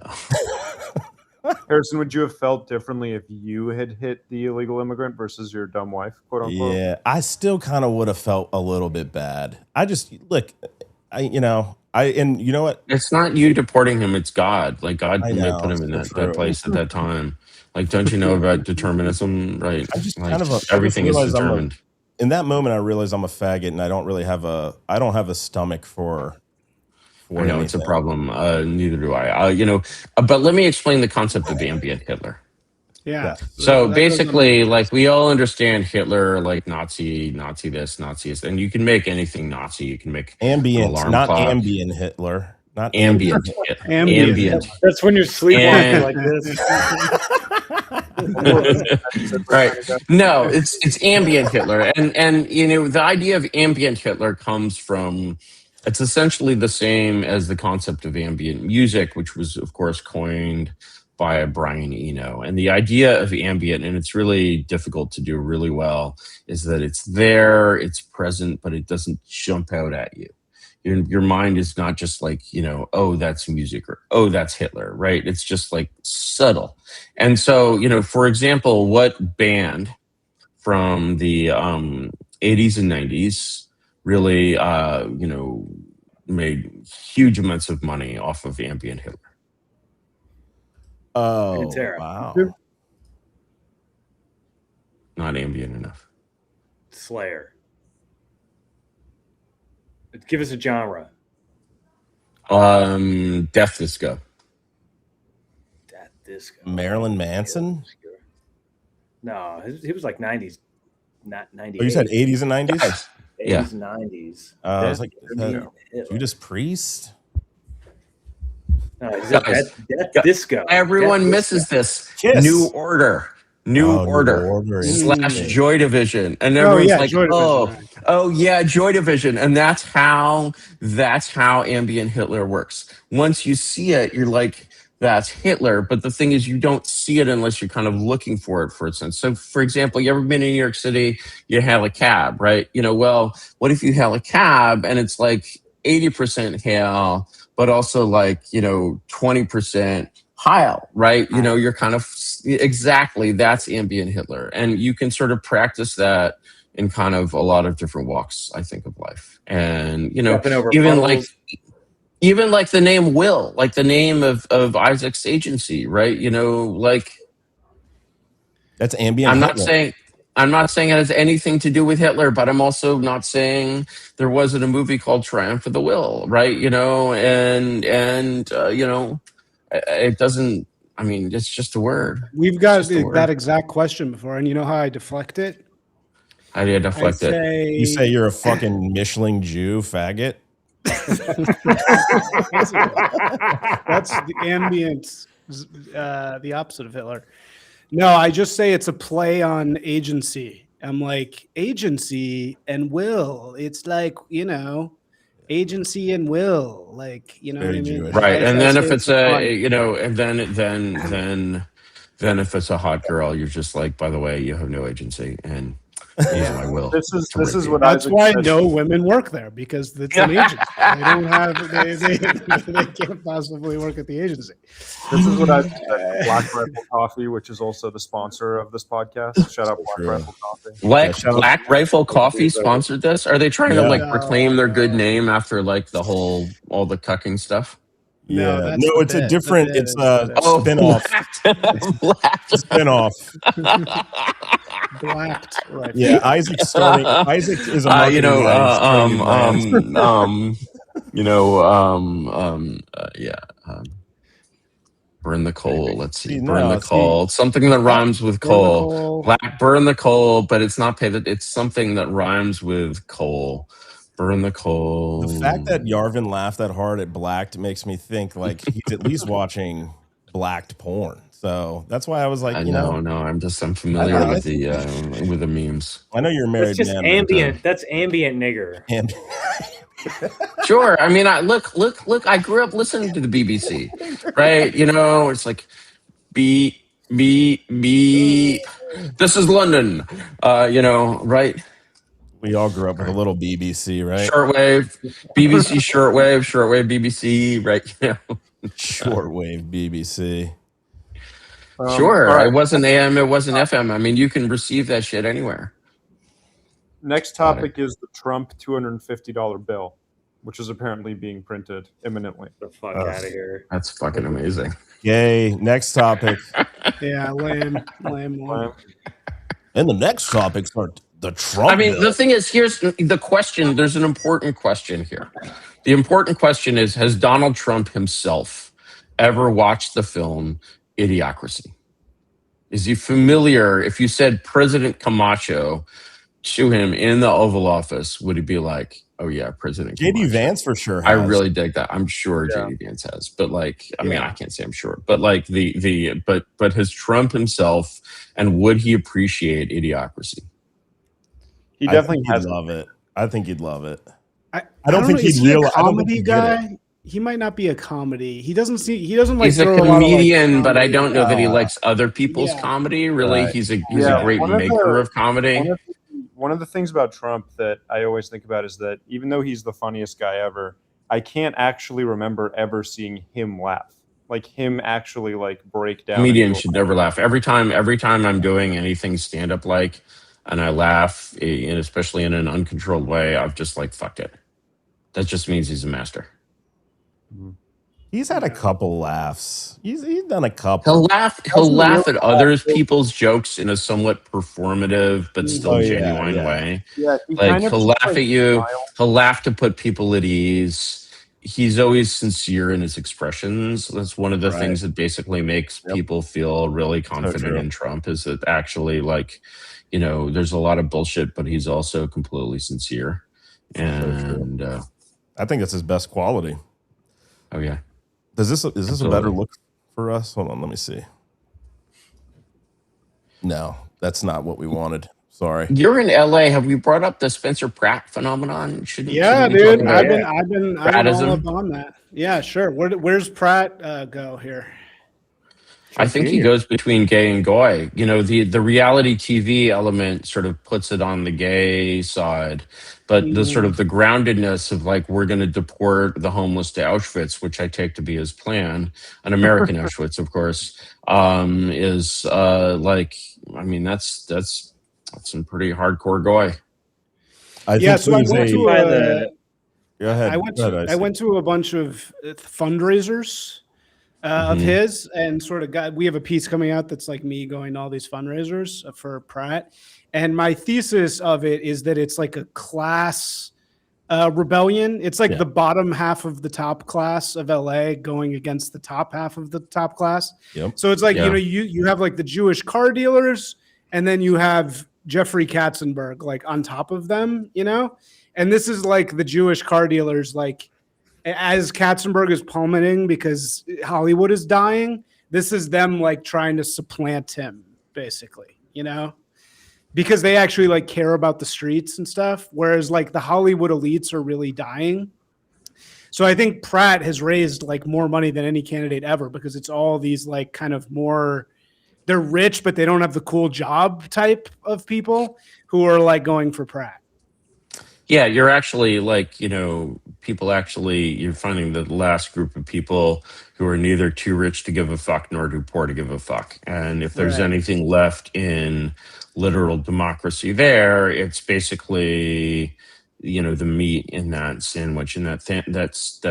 Harrison, would you have felt differently if you had hit the illegal immigrant versus your dumb wife, quote unquote? Yeah, I still kind of would have felt a little bit bad. And you know what? It's not you deporting him; it's God. Like God may put him in that place at that time. Like, don't you know about determinism? Right? I just everything is determined. In that moment, I realize I'm a faggot, and I don't have a stomach for. I know it's a problem. Neither do I. But let me explain the concept of ambient Hitler. Yeah. So basically, like we all understand Hitler, like Nazi this, Nazi this, and you can make anything Nazi. You can make ambient, not clock. Ambient Hitler, not ambient. Ambient. That's when you're sleepwalking like this. Right. No, it's ambient Hitler, and the idea of ambient Hitler comes from. It's essentially the same as the concept of ambient music, which was, of course, coined by Brian Eno. And the idea of ambient, and it's really difficult to do really well, is that it's there, it's present, but it doesn't jump out at you. Your mind is not just like, oh, that's music, or oh, that's Hitler, right? It's just like subtle. And so, for example, what band from the 80s and 90s really, made huge amounts of money off of ambient Hitler? Oh, wow. Not ambient enough. Slayer. Give us a genre. Death disco. Death disco. Marilyn Manson? No, he was like 90s, not 90s. Oh, you said 80s and 90s? Yes. 80s and 90s. I was like, Judas Priest? No, Death disco. Everyone misses this. Kiss. New Order. New Order / Joy Division. And everyone's like, Oh yeah, Joy Division, and that's how ambient Hitler works. Once you see it, you're like, that's Hitler. But the thing is, you don't see it unless you're kind of looking for it for a sense. So, for example, you ever been in New York City? You hail a cab, right? Well, what if you hail a cab and it's like 80% hail, but also like 20% Heil, right? You're kind of exactly that's ambient Hitler, and you can sort of practice that in kind of a lot of different walks, I think, of life. And even puddles. like the name Will, like the name of Isaac's agency, right? That's ambient. I'm not saying it has anything to do with Hitler, but I'm also not saying there wasn't a movie called Triumph of the Will, right? It doesn't. I mean, it's just a word. We've got that exact question before, and you know how I deflect it? How do you deflect it? You say you're a fucking Michelin Jew faggot? That's the ambient, the opposite of Hitler. No, I just say it's a play on agency. I'm like, agency and will. It's like, agency and will. Like, you know Very what I mean? Jewish. Right. And then if it's fun. then if it's a hot girl, you're just like, by the way, you have no agency and using my will. This is what That's Isaac why said. no women work there, because it's an agency. They don't have they can't possibly work at the agency. This is what I said. Black Rifle Coffee, which is also the sponsor of this podcast. Shout out Black Rifle Coffee. Black Rifle Coffee sponsored this? Are they trying to reclaim their good name after like all the cucking stuff? Yeah, no, it's a different. It's a spin-off. Spin-off. Blacked. Right. Yeah, Isaac's starting. Isaac is a marketing burn the coal. Let's see. Burn the coal. Something that rhymes with coal. Burn the coal, but it's not paid. It's something that rhymes with coal. Burn the coal. The fact that Yarvin laughed that hard at Blacked makes me think like he's at least watching Blacked porn. So that's why I was like, No, I'm familiar with the memes. I know you're a married That's just man. ambient. That's ambient nigger. Sure. I mean, look. I grew up listening to the BBC, right? It's like beep. This is London. Right? We all grew up with a little BBC, right? Shortwave, BBC, shortwave, BBC, right? Shortwave BBC. Sure. Right. It wasn't AM, it wasn't FM. I mean, you can receive that shit anywhere. Next topic is the Trump $250 bill, which is apparently being printed imminently. The fuck out of here. That's fucking amazing. Yay. Next topic. Yeah, lame one. And the next topics are the Trump bill. The thing is, here's the question. There's an important question here. The important question is, has Donald Trump himself ever watched the film Idiocracy? Is he familiar? If you said President Camacho to him in the Oval Office, would he be like, oh yeah, President JD Camacho. Vance for sure has. I really dig that. I'm sure JD Vance has, but like, I mean, I can't say I'm sure, but like but has Trump himself, and would he appreciate Idiocracy? He definitely has love it. I think he'd love it. I don't think he'd realize. I don't think he'd guy. He might not be a comedy. He doesn't like. He's a comedian, but I don't know that he likes other people's comedy. Really, Right. he's a great maker of comedy. One of the things about Trump that I always think about is that even though he's the funniest guy ever, I can't actually remember ever seeing him laugh. Like him actually like break down. Comedians should never laugh. Every time I'm doing anything stand up like, and I laugh, and especially in an uncontrolled way, I've just like fucked it. That just means he's a master. He's had a couple laughs. He's done a couple. He'll laugh at other people's jokes in a somewhat performative but still genuine way. Yeah, he'll laugh at you. Smile. He'll laugh to put people at ease. He's always sincere in his expressions. That's one of the things that basically makes people feel really confident in Trump, is that actually like, there's a lot of bullshit, but he's also completely sincere. And I think that's his best quality. Oh yeah. Is this a better look for us? Hold on, let me see. No, that's not what we wanted. Sorry. You're in LA. Have we brought up the Spencer Pratt phenomenon? Shouldn't we dude. talk I've about been all Prattism? up on that. Yeah, sure. Where's Pratt go here? I think he goes between gay and goy. You know, the reality TV element sort of puts it on the gay side, but the sort of the groundedness of like, we're going to deport the homeless to Auschwitz, which I take to be his plan, an American Auschwitz, of course, is like, I mean, that's some pretty hardcore goy. So I went to Go ahead. I went to a bunch of fundraisers of his, and sort of we have a piece coming out that's like me going to all these fundraisers for Pratt, and my thesis of it is that it's like a class rebellion. It's like the bottom half of the top class of LA going against the top half of the top class. Yep. So it's like, you know, you have like the Jewish car dealers, and then you have Jeffrey Katzenberg like on top of them, you know, and this is like the Jewish car dealers, like, as Katzenberg is plummeting because Hollywood is dying, this is them like trying to supplant him, basically, you know, because they actually like care about the streets and stuff. Whereas like the Hollywood elites are really dying. So I think Pratt has raised like more money than any candidate ever, because it's all these like kind of more, they're rich, but they don't have the cool job type of people who are like going for Pratt. Yeah, you're actually like, you know, you're finding the last group of people who are neither too rich to give a fuck nor too poor to give a fuck. And if there's anything left in literal democracy there, it's basically, you know, the meat in that sandwich, and that's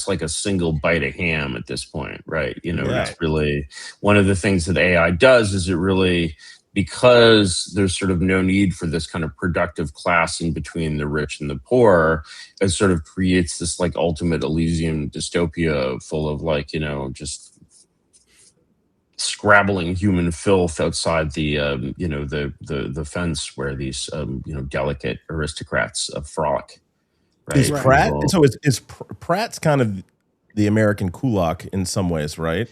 like a single bite of ham at this point, right? You know, it's really one of the things that AI does is it really, because there's sort of no need for this kind of productive class in between the rich and the poor, it sort of creates this like ultimate Elysium dystopia full of like, you know, just scrabbling human filth outside the, you know, the fence where these, you know, delicate aristocrats frolic. Right? Is Pratt, so is Pratt's kind of the American Kulak in some ways, right?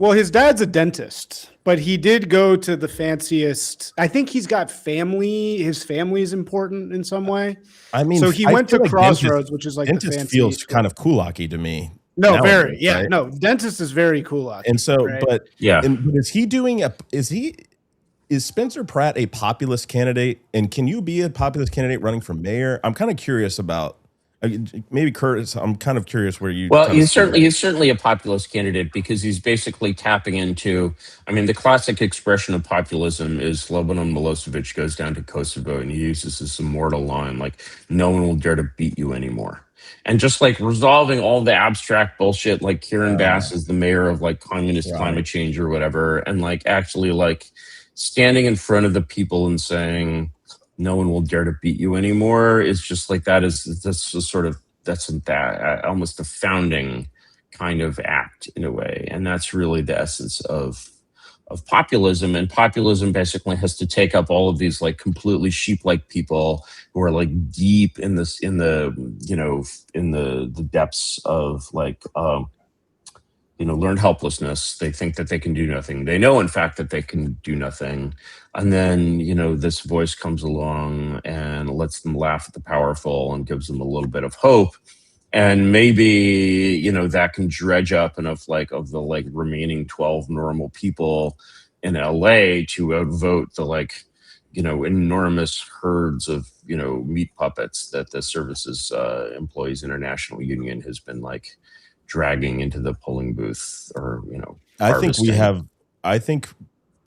Well, his dad's a dentist, but he did go to the fanciest. I think he's got family. His family is important in some way. I mean, so he went to Crossroads, which is like dentist the fancy feels kind of Kulaki to me. No, nowadays, very, yeah, right? no. Dentist is very Kulaki. And so, right? but is Spencer Pratt a populist candidate? And can you be a populist candidate running for mayor? I'm kind of curious about. Maybe Curtis, I'm kind of curious where you. Well, he's certainly a populist candidate because he's basically tapping into. I mean, the classic expression of populism is Slobodan Milosevic goes down to Kosovo and he uses this immortal line like, "No one will dare to beat you anymore." And just like resolving all the abstract bullshit, like Kieran Bass is the mayor of like communist climate change or whatever, and like actually like standing in front of the people and saying, "No one will dare to beat you anymore," is just like that's almost a founding kind of act in a way, and that's really the essence of populism. And populism basically has to take up all of these like completely sheep-like people who are like deep in this in the depths of like learned helplessness. They think that they can do nothing. They know, in fact, that they can do nothing. And then, this voice comes along and lets them laugh at the powerful and gives them a little bit of hope. And maybe, that can dredge up enough of the remaining 12 normal people in LA to outvote the enormous herds of, meat puppets that the Services Employees International Union has been dragging into the polling booth or, I think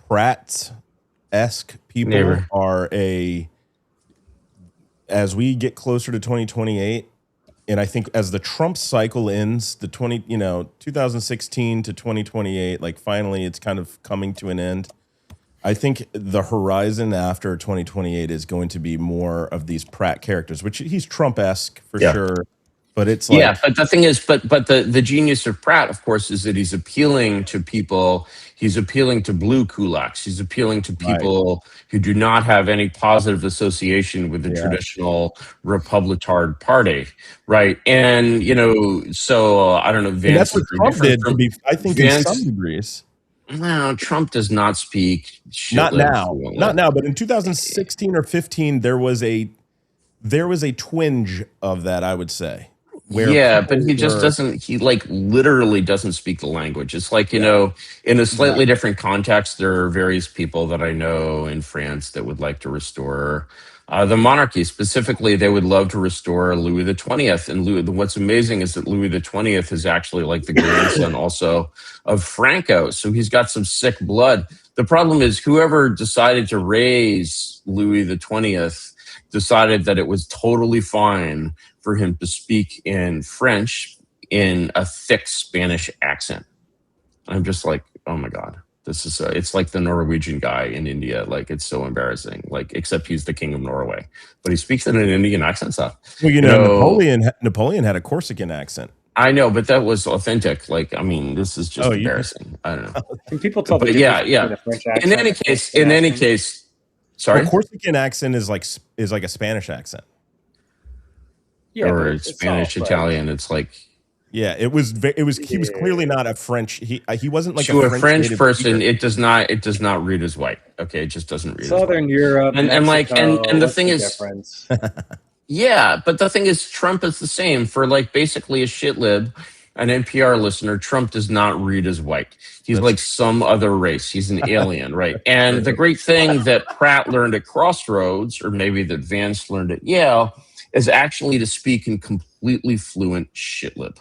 Pratt-esque people are as we get closer to 2028, and I think as the Trump cycle ends, the 2016 to 2028, finally it's kind of coming to an end. I think the horizon after 2028 is going to be more of these Pratt characters, which he's Trump-esque for sure. But it's but the thing is, but the genius of Pratt, of course, is that he's appealing to people. He's appealing to blue kulaks. He's appealing to people who do not have any positive association with the traditional Republican Party, right? And so I don't know. Vance, and that's what Trump did. I think in some degrees. No, Trump does not speak Not shitlib now, fluently. not now, but in 2016 or 15, there was a twinge of that, I would say. Where Yeah, but he just were, doesn't, he like literally doesn't speak the language. It's like, you know, in a slightly different context, there are various people that I know in France that would like to restore the monarchy. Specifically, they would love to restore Louis the 20th. And what's amazing is that Louis the 20th is actually like the grandson also of Franco. So he's got some sick blood. The problem is whoever decided to raise Louis the 20th decided that it was totally fine for him to speak in French in a thick Spanish accent. I'm just like, oh my God, this is, it's like the Norwegian guy in India. Like, it's so embarrassing. Like, except he's the king of Norway, but he speaks in an Indian accent stuff. well, you know, Napoleon had a Corsican accent. I know, but that was authentic. Like, I mean, this is just embarrassing. I don't know. Can people tell But the yeah, difference yeah. between a French accent In any and a case, Corsican accent? sorry. Well, Corsican accent is like a Spanish accent. Yeah, or but it's Spanish, all Italian. It's like, Yeah, it was. He was clearly not a French. He wasn't like to a French native person, speaker. it does not read as white. Okay, it just doesn't read as Southern white. Europe, And Mexico, and the what's thing is, difference? yeah, but the thing is, Trump is the same for like basically a shitlib, an NPR listener. Trump does not read as white. He's like some other race. He's an alien, right? And the great thing that Pratt learned at Crossroads, or maybe that Vance learned at Yale, is actually to speak in completely fluent shitlib.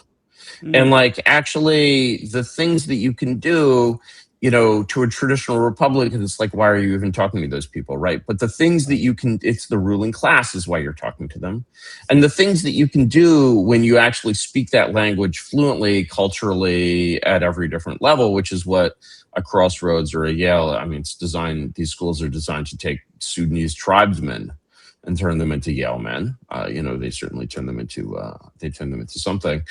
And like actually the things that you can do, you know, to a traditional Republican, it's like, why are you even talking to those people, right? But the things that you can, it's the ruling class is why you're talking to them. And the things that you can do when you actually speak that language fluently, culturally, at every different level, which is what a Crossroads or a Yale, I mean, it's designed, these schools are designed to take Sudanese tribesmen and turn them into Yale men. You know, they certainly turn them into something.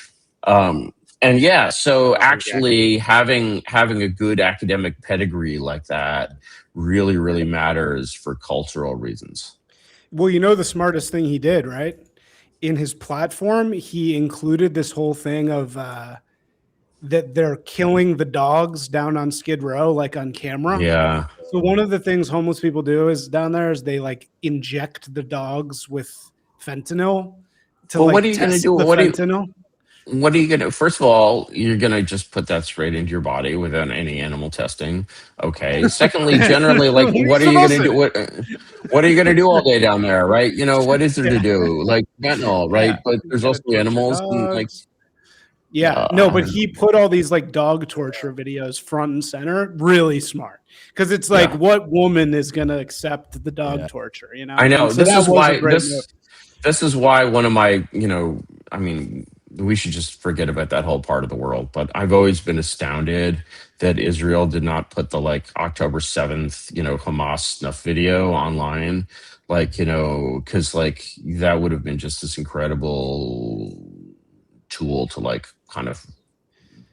And yeah, so actually having a good academic pedigree like that really, really matters for cultural reasons. Well, you know, the smartest thing he did, right? In his platform, he included this whole thing of that they're killing the dogs down on Skid Row, like on camera. Yeah. So one of the things homeless people do is down there is they like inject the dogs with fentanyl to Well, like what are you going to test do? the fentanyl. What are you going to, first of all, you're going to just put that straight into your body without any animal testing. Okay. Secondly, generally, like, what are you going to do? What are you going to do all day down there? Right. You know, what is there to do? Like fentanyl, right? But there's also animals and like, no, but he put all these like dog torture videos front and center. Really smart, because it's like, what woman is going to accept the dog torture? You know, I know. And so This is why one of my, you know, I mean, we should just forget about that whole part of the world. But I've always been astounded that Israel did not put the like October 7th, you know, Hamas snuff video online. Like, you know, because like that would have been just this incredible tool to like kind of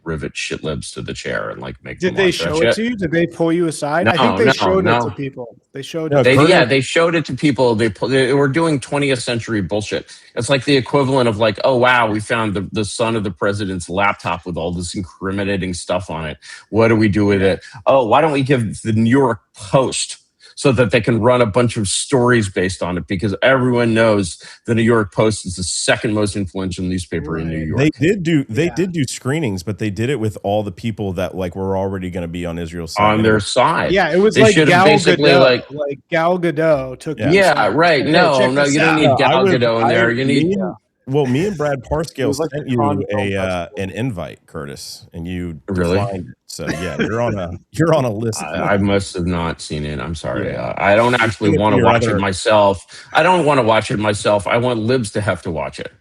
rivet shitlibs to the chair and like make. Did they show it to you? Did they pull you aside? No, I think they showed it to people. They showed it. They showed it to people. They were doing 20th century bullshit. It's like the equivalent of like, oh wow, we found the son of the president's laptop with all this incriminating stuff on it. What do we do with it? Oh, why don't we give the New York Post so that they can run a bunch of stories based on it, because everyone knows the New York Post is the second most influential newspaper in New York. They did do screenings, but they did it with all the people that like were already going to be on Israel's side. On their side. Yeah, it was they like Gal Gadot. like Gal Gadot took. Yeah, right. No, you don't need Gal Gadot in there. You need. Well, me and Brad Parscale sent you an invite, Curtis, and you declined it. So yeah, you're on a list. I must have not seen it. I'm sorry. Yeah. I don't actually want to watch it myself. I don't want to watch it myself. I want libs to have to watch it.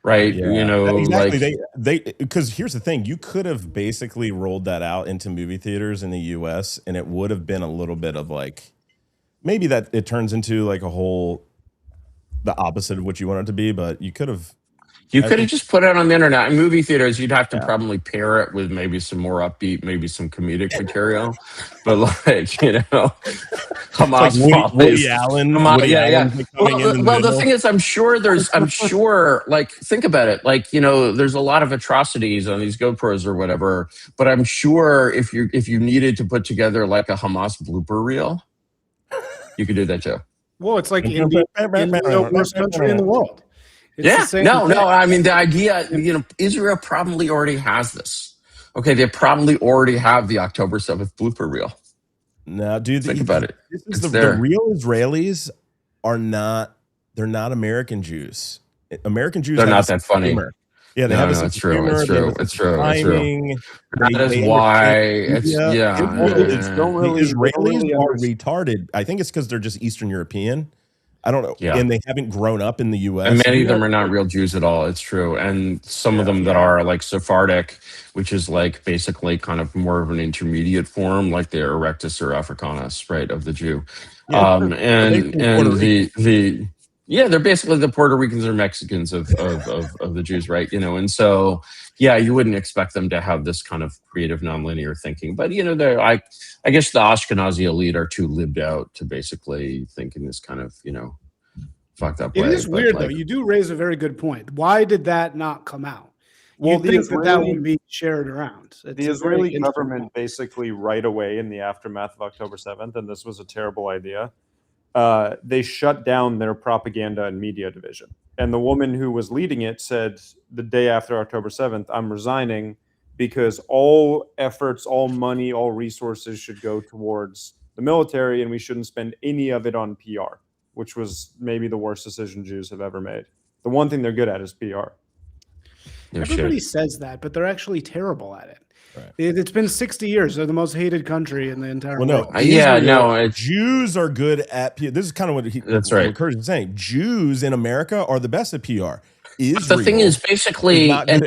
Right? Yeah. You know, exactly. like they because here's the thing: you could have basically rolled that out into movie theaters in the U.S. and it would have been a little bit of like maybe that it turns into like a whole. The opposite of what you want it to be, but you could have You could have just put it on the internet. In movie theaters, you'd have to probably pair it with maybe some more upbeat, maybe some comedic material. But like, Hamas Woody follies. Allen. Hamas, Woody yeah, yeah. Allen's like coming in the Well, the middle. thing is, I'm sure, like, think about it. Like, there's a lot of atrocities on these GoPros or whatever. But I'm sure if you needed to put together like a Hamas blooper reel, you could do that too. Well, it's like India, the worst country in the world. It's the same no. thing. I mean, the idea, Israel probably already has this. Okay, they probably already have the October 7th blooper reel. No, dude, think about it. The real Israelis are not. They're not American Jews. American Jews. They're not that funny. Humor. Yeah, they have a sense of humor. It's true. That is why it's the Israelis are retarded. I think it's because they're just Eastern European. I don't know. Yeah. And they haven't grown up in the U.S. And many of them are not real Jews at all. It's true. And some of them that are like Sephardic, which is like basically kind of more of an intermediate form, like the Erectus or Africanus, right, of the Jew. Yeah, they're basically the Puerto Ricans or Mexicans of the Jews, right? And so, you wouldn't expect them to have this kind of creative nonlinear thinking. But, I guess the Ashkenazi elite are too lived out to basically think in this kind of, fucked up way. It is weird, though. You do raise a very good point. Why did that not come out? Well, you think that would be shared around. The Israeli government basically right away in the aftermath of October 7th, and this was a terrible idea, they shut down their propaganda and media division. And the woman who was leading it said the day after October 7th, I'm resigning because all efforts, all money, all resources should go towards the military, and we shouldn't spend any of it on PR, which was maybe the worst decision Jews have ever made. The one thing they're good at is PR. Everybody says that, but they're actually terrible at it. Right. It's been 60 years. They're the most hated country in the entire world. Jews are good at PR. This is kind of what Kurt is saying. Jews in America are the best at PR. But the thing is, basically, and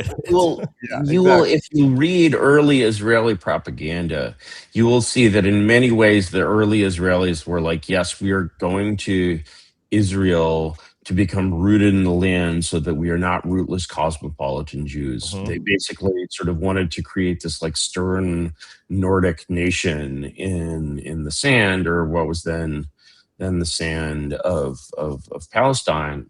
you will, if you read early Israeli propaganda, you will see that in many ways the early Israelis were like, yes, we are going to Israel to become rooted in the land so that we are not rootless cosmopolitan Jews. They basically sort of wanted to create this like stern Nordic nation in the sand, or what was then the sand of Palestine.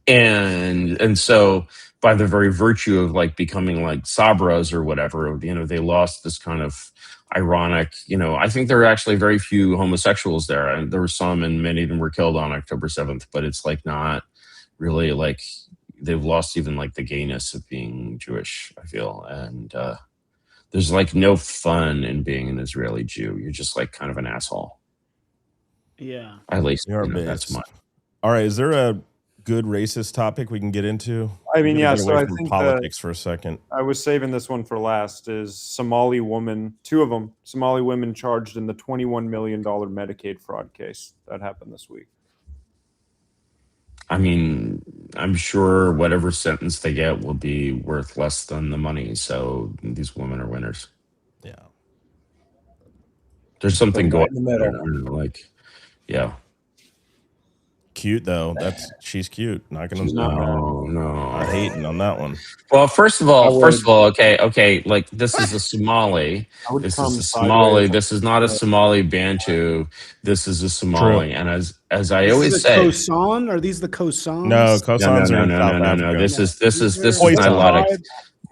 And so by the very virtue of like becoming like Sabras or whatever, they lost this kind of ironic, I think there are actually very few homosexuals there, and there were some, and many of them were killed on October 7th, but it's like not really like they've lost even like the gayness of being Jewish, I feel. And there's like no fun in being an Israeli Jew. You're just like kind of an asshole. Yeah. At least that's mine. All right. Is there a good racist topic we can get into? I mean, so I think politics for a second. I was saving this one for last. Is Somali woman, two of them, Somali women charged in the $21 million Medicaid fraud case that happened this week. I mean, I'm sure whatever sentence they get will be worth less than the money. So these women are winners. Yeah. There's something going on. Like, yeah. Cute though. She's cute. Not gonna no. I'm hating on that one. Well, first of all, okay. Like this is a Somali. This is a Somali. This is not a Somali Bantu. This is a Somali. True. And as I always say, Khoisan? Are these the Khoisans? No, Khoisans are in South Africa. This is Nilotic.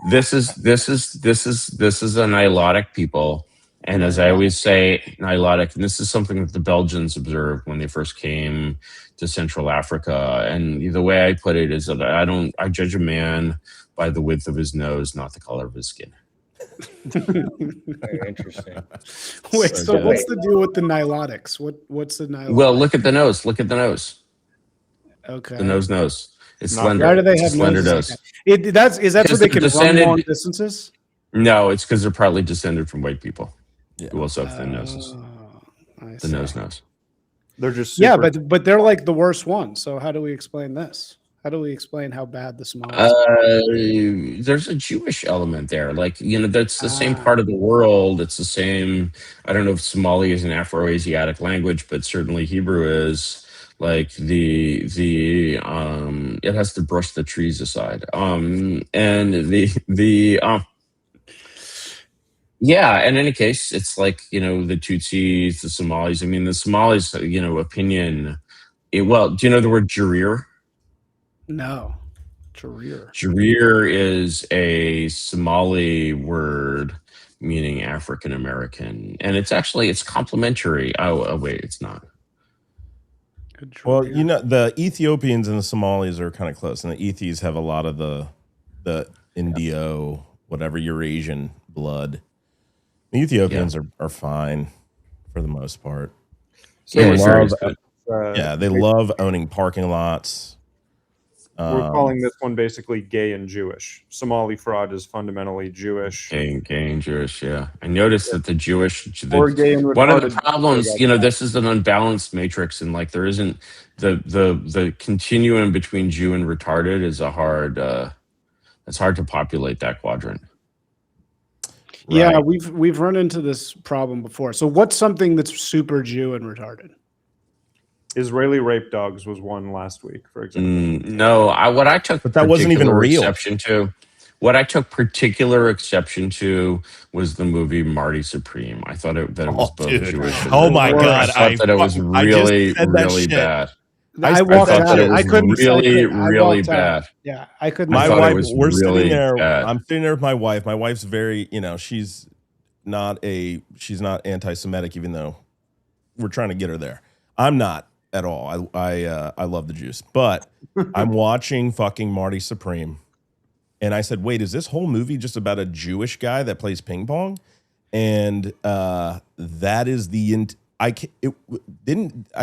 This is a Nilotic people. And as I always say, Nilotic, and this is something that the Belgians observed when they first came to Central Africa. And the way I put it is that I judge a man by the width of his nose, not the color of his skin. Very interesting. Wait, so what's the deal with the Nilotics? What's the Nilotic? Well, look at the nose. Okay. The nose. It's slender. Why do they have slender nose? Is that so they can run long distances? No, it's because they're partly descended from white people who also have thin noses. The nose. They're just super... but they're like the worst ones. So how do we explain this? How do we explain how bad the Somalis are? There's a Jewish element there. Like, that's the same part of the world. It's the same. I don't know if Somali is an Afro-Asiatic language, but certainly Hebrew is. Like it has to brush the trees aside. And yeah, in any case, it's like, the Tutsis, the Somalis. I mean, the Somalis, opinion. Well, do you know the word Jareer? No. Jareer. Jareer is a Somali word meaning African American, and it's complimentary. Oh, wait, it's not. Well, the Ethiopians and the Somalis are kind of close, and the Ethis have a lot of the Indio, whatever Eurasian blood. The Ethiopians are fine for the most part. So they love owning parking lots. We're calling this one basically gay and Jewish. Somali fraud is fundamentally Jewish. Gay and Jewish, yeah. I noticed that the Jewish, or gay and one of the problems, this is an unbalanced matrix, and like there isn't the continuum between Jew and retarded is it's hard to populate that quadrant. Yeah, Right. we've run into this problem before. So what's something that's super Jew and retarded? Israeli rape dogs was one last week, for example. No, what I took, but that wasn't even real. Exception to. What I took particular exception to was the movie Marty Supreme. I thought that it was both Jewish. And oh my God! I thought that it was really bad. I walked out. I couldn't. Really bad. Yeah, I couldn't. My wife. We're really sitting there. bad. I'm sitting there with my wife. My wife's very, she's not anti-Semitic, even though we're trying to get her there. I'm not at all. I love the Jews, but I'm watching fucking Marty Supreme, and I said, "Wait, is this whole movie just about a Jewish guy that plays ping pong?" And that is I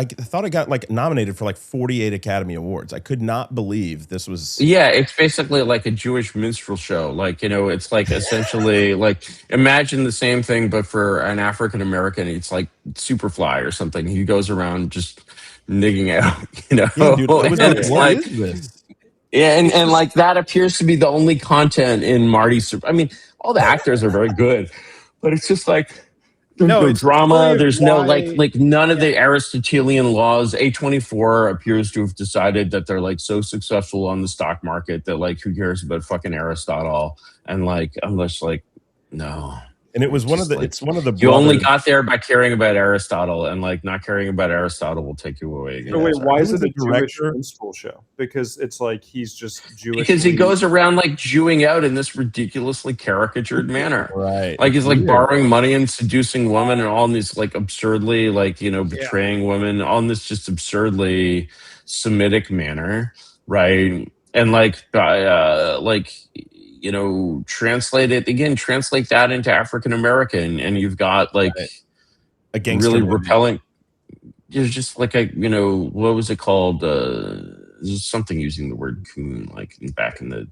thought it got like nominated for like 48 Academy Awards. I could not believe this was. Yeah, it's basically like a Jewish minstrel show. Like, it's like essentially like imagine the same thing, but for an African American. It's like Superfly or something. He goes around just nigging out, Yeah, dude, I was and like, it's what like, is this? yeah, and like that appears to be the only content in Marty's. I mean, all the actors are very good, but it's just like. There's no drama. There's no like none of the Aristotelian laws. A24 appears to have decided that they're like so successful on the stock market that like who cares about fucking Aristotle? And like I'm just like no. And it was one of the. It's one of the. You only got there by caring about Aristotle, and like not caring about Aristotle will take you away. So wait, why is it a Jewish minstrel show? Because it's like he's just Jewish. Because he goes around like Jewing out in this ridiculously caricatured manner, right? Like he's like borrowing money and seducing women, and all in this like absurdly like betraying women on this just absurdly Semitic manner, right? And translate that into African American, and you've got like a gangster really movie. repelling. There's just like what was it called? There's something using the word coon, like back in the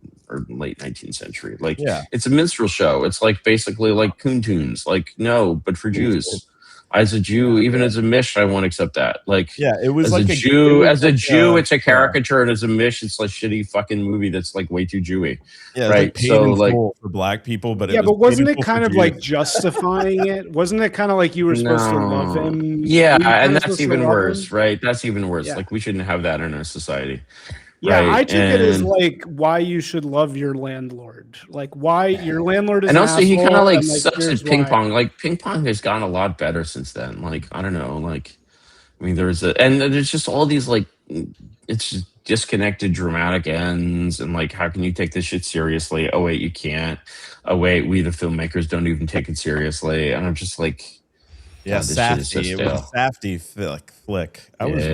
late 19th century. Like, it's a minstrel show. It's like basically like coon tunes. Like, no, but for Jews. As a Jew, even as a Mish, I won't accept that. Like, it was as like a Jew. As a Jew, it's a caricature, and as a Mish, it's like shitty fucking movie that's like way too Jewy. Yeah, right. So like for black people, but but wasn't it kind of like justifying it? Wasn't it kind of like you were supposed to love him? Yeah, and that's even worse, right? That's even worse. Like we shouldn't have that in our society. Yeah, right? I took it as like why you should love your landlord, like why your landlord is. And also, he kind of like sucks at ping pong. Like ping pong has gotten a lot better since then. Like I don't know. Like I mean, there's just all these like it's just disconnected dramatic ends, and like how can you take this shit seriously? Oh wait, you can't. Oh wait, we the filmmakers don't even take it seriously, and I'm just like. Yeah, Safdie. It was a Safdie flick. I was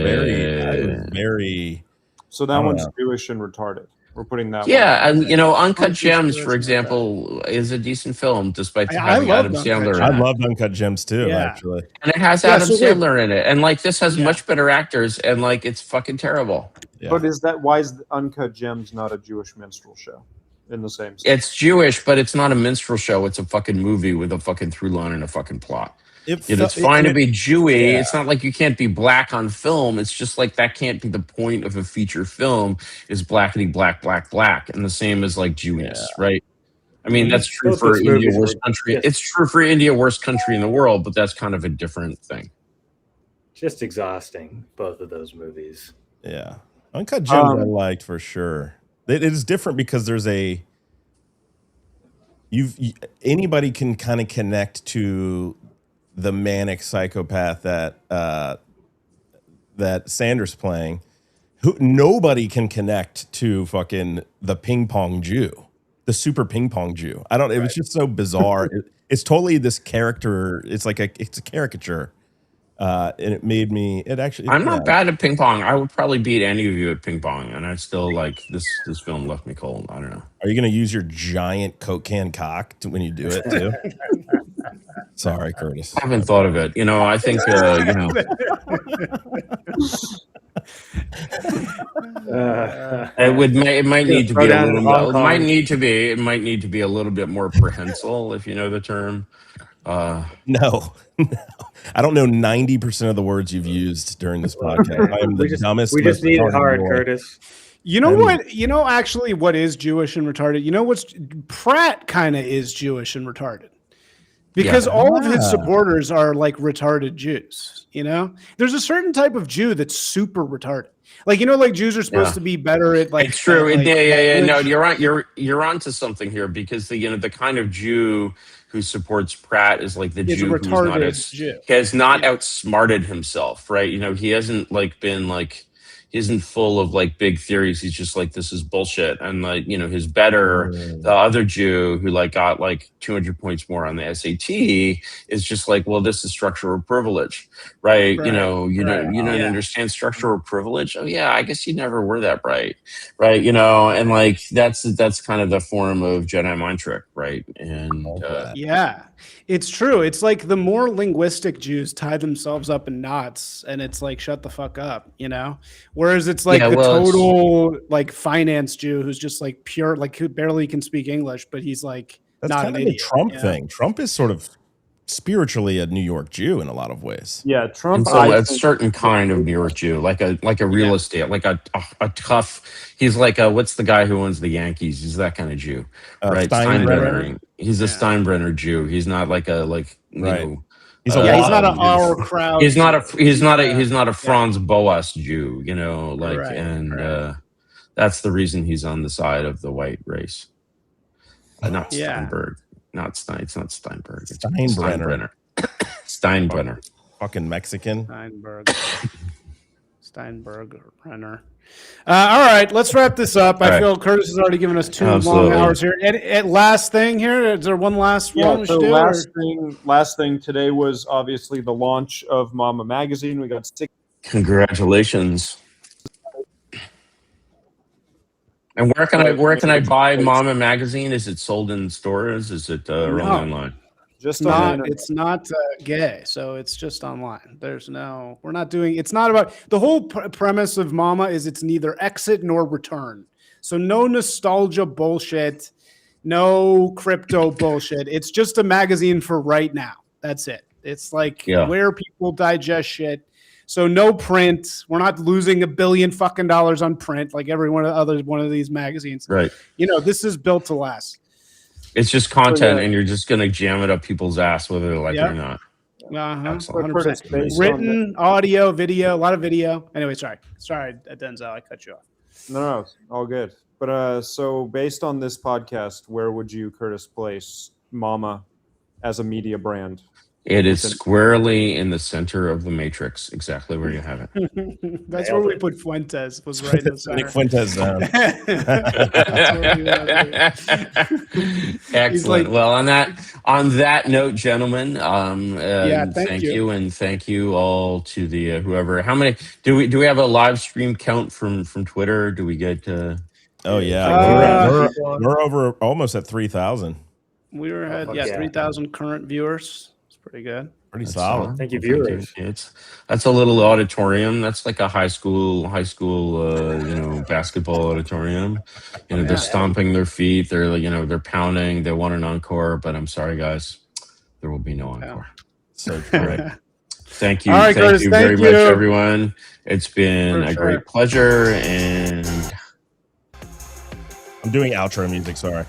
very. So that one's Jewish and retarded. We're putting that. Yeah, and Uncut Gems, for example, is a decent film, despite having Adam Sandler in it. I loved Uncut Gems too, actually. And it has Adam Sandler in it, and like this has much better actors, and like it's fucking terrible. Yeah. But why is Uncut Gems not a Jewish minstrel show? In the same sense? It's Jewish, but it's not a minstrel show. It's a fucking movie with a fucking through line and a fucking plot. It's fine to be Jewy. It's not like you can't be black on film. It's just like that can't be the point of a feature film is blackity black, black, black. And the same as like Jewness, right? I mean, that's true for India, worst country. It's true for India, worst country in the world, but that's kind of a different thing. Just exhausting, both of those movies. Yeah. Uncut Gems I liked for sure. It is different because there's anybody can kind of connect to the manic psychopath that Sanders playing. Nobody can connect to fucking the ping pong Jew, the super ping pong Jew. It was just so bizarre. It's totally this character. It's like it's a caricature. And it made me. I'm not bad at ping pong. I would probably beat any of you at ping pong, and I still like this. This film left me cold. I don't know. Are you going to use your giant Coke can cock when you do it too? Sorry, Curtis. I haven't thought of it. You know, I think it might need to be a little. It might need to be a little bit more prehensile, if you know the term. No. I don't know 90% of the words you've used during this podcast. I am the dumbest. We just need it hard, Curtis. You know what? You know, actually, what is Jewish and retarded? You know what's Pratt kind of is Jewish and retarded because all of his supporters are like retarded Jews. You know, there's a certain type of Jew that's super retarded. Like, you know, like Jews are supposed to be better at like. It's true. Like, No, you're onto something here because the kind of Jew who supports Pratt is like the Jew who has not outsmarted himself, right? You know, he hasn't he isn't full of like big theories. He's just like, this is bullshit. And like, you know, the other Jew who like got like 200 points more on the SAT is just like, well, this is structural privilege, right? You know, you don't understand structural privilege. Oh yeah, I guess you never were that bright, right? You know, and like that's kind of the form of Jedi mind trick, right? And it's true. It's like the more linguistic Jews tie themselves up in knots, and it's like, shut the fuck up, you know. Whereas it's like total like finance Jew who's just like pure, like who barely can speak English, but he's like not an idiot. The Trump thing. Trump is sort of spiritually a New York Jew in a lot of ways. Yeah, Trump. A certain kind of New York Jew, like a real estate, like a tough. He's like what's the guy who owns the Yankees? He's that kind of Jew, right? Steinbrenner. He's a Steinbrenner Jew. He's not like you know. He's not an our crowd. He's not a Franz Boas Jew, you know, like that's the reason he's on the side of the white race. Not Steinberg. It's not Steinberg. It's Steinbrenner. Steinbrenner. Fucking Mexican. Steinbrenner. All right, let's wrap this up. I feel Curtis has already given us 2 long hours here. And last thing here, is there one last one? So last thing today was obviously the launch of Mama Magazine. We got 6. Congratulations. And where can I buy Mama Magazine? Is it sold in stores? Is it only online? Just it's not gay, so it's just online. We're not doing. It's not about the whole premise of Mama is it's neither exit nor return. So no nostalgia bullshit, no crypto bullshit. It's just a magazine for right now. That's it. It's like where people digest shit. So no print. We're not losing $1 billion fucking on print like every one of these magazines. Right. You know, this is built to last. It's just content, and you're just gonna jam it up people's ass whether they like it or not. 100%. Written, audio, video, a lot of video. Anyway, sorry, Denzel, I cut you off. No, all good. But so based on this podcast, where would you, Curtis, place Mama as a media brand? It is squarely in the center of the matrix, exactly where you have it. That's where we put Fuentes. Was right in the center. Nick Fuentes down. Excellent. Like, well, on that note, gentlemen, thank you, and thank you all to the whoever. How many do we have a live stream count from Twitter? Do we get? We're over almost at 3,000. We were at 3,000 current viewers. Pretty good. Pretty solid. Thank you, viewers. That's a little auditorium. That's like a high school, basketball auditorium. You know, they're stomping their feet. They're they're pounding. They want an encore, but I'm sorry, guys, there will be no encore. So great. Thank you. Right, thank you very much, everyone. It's been a great pleasure. And I'm doing outro music. Sorry.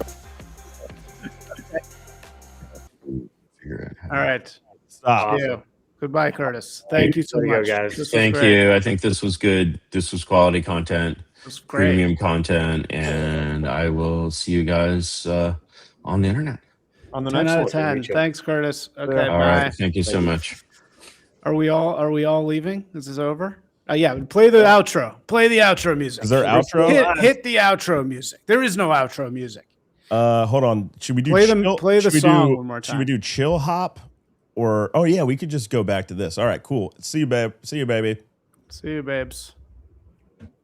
All right. Stop. Yeah. Goodbye, Curtis. Thank you so There you go, much, guys. This was Thank great. you. I think this was good. This was quality content, It was great. premium content, and I will see you guys on the internet. On the 10 next out one. of 10. Thanks, Curtis. Okay, Yeah. All bye. right. Thank you so much. Are we all leaving? This is over? Yeah, play the outro. Play the outro music. Is there outro? Hit the outro music. There is no outro music. Hold on. Should we do play the song one more time? Should we do chill hop? Or oh yeah, we could just go back to this. All right, cool. See you, babe. See you, baby. See you, babes.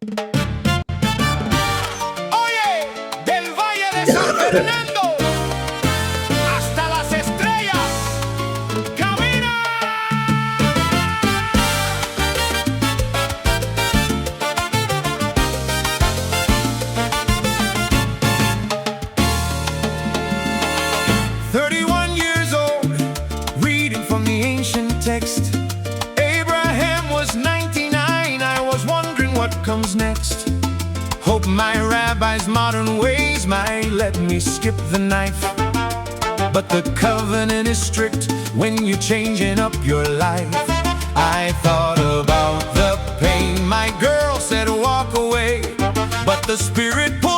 Oye, del Valle de San Fernando hasta las estrellas, camina. Text. Abraham was 99. I was wondering what comes next. Hope my rabbi's modern ways might let me skip the knife. But the covenant is strict when you're changing up your life. I thought about the pain. My girl said walk away, but the Spirit pulled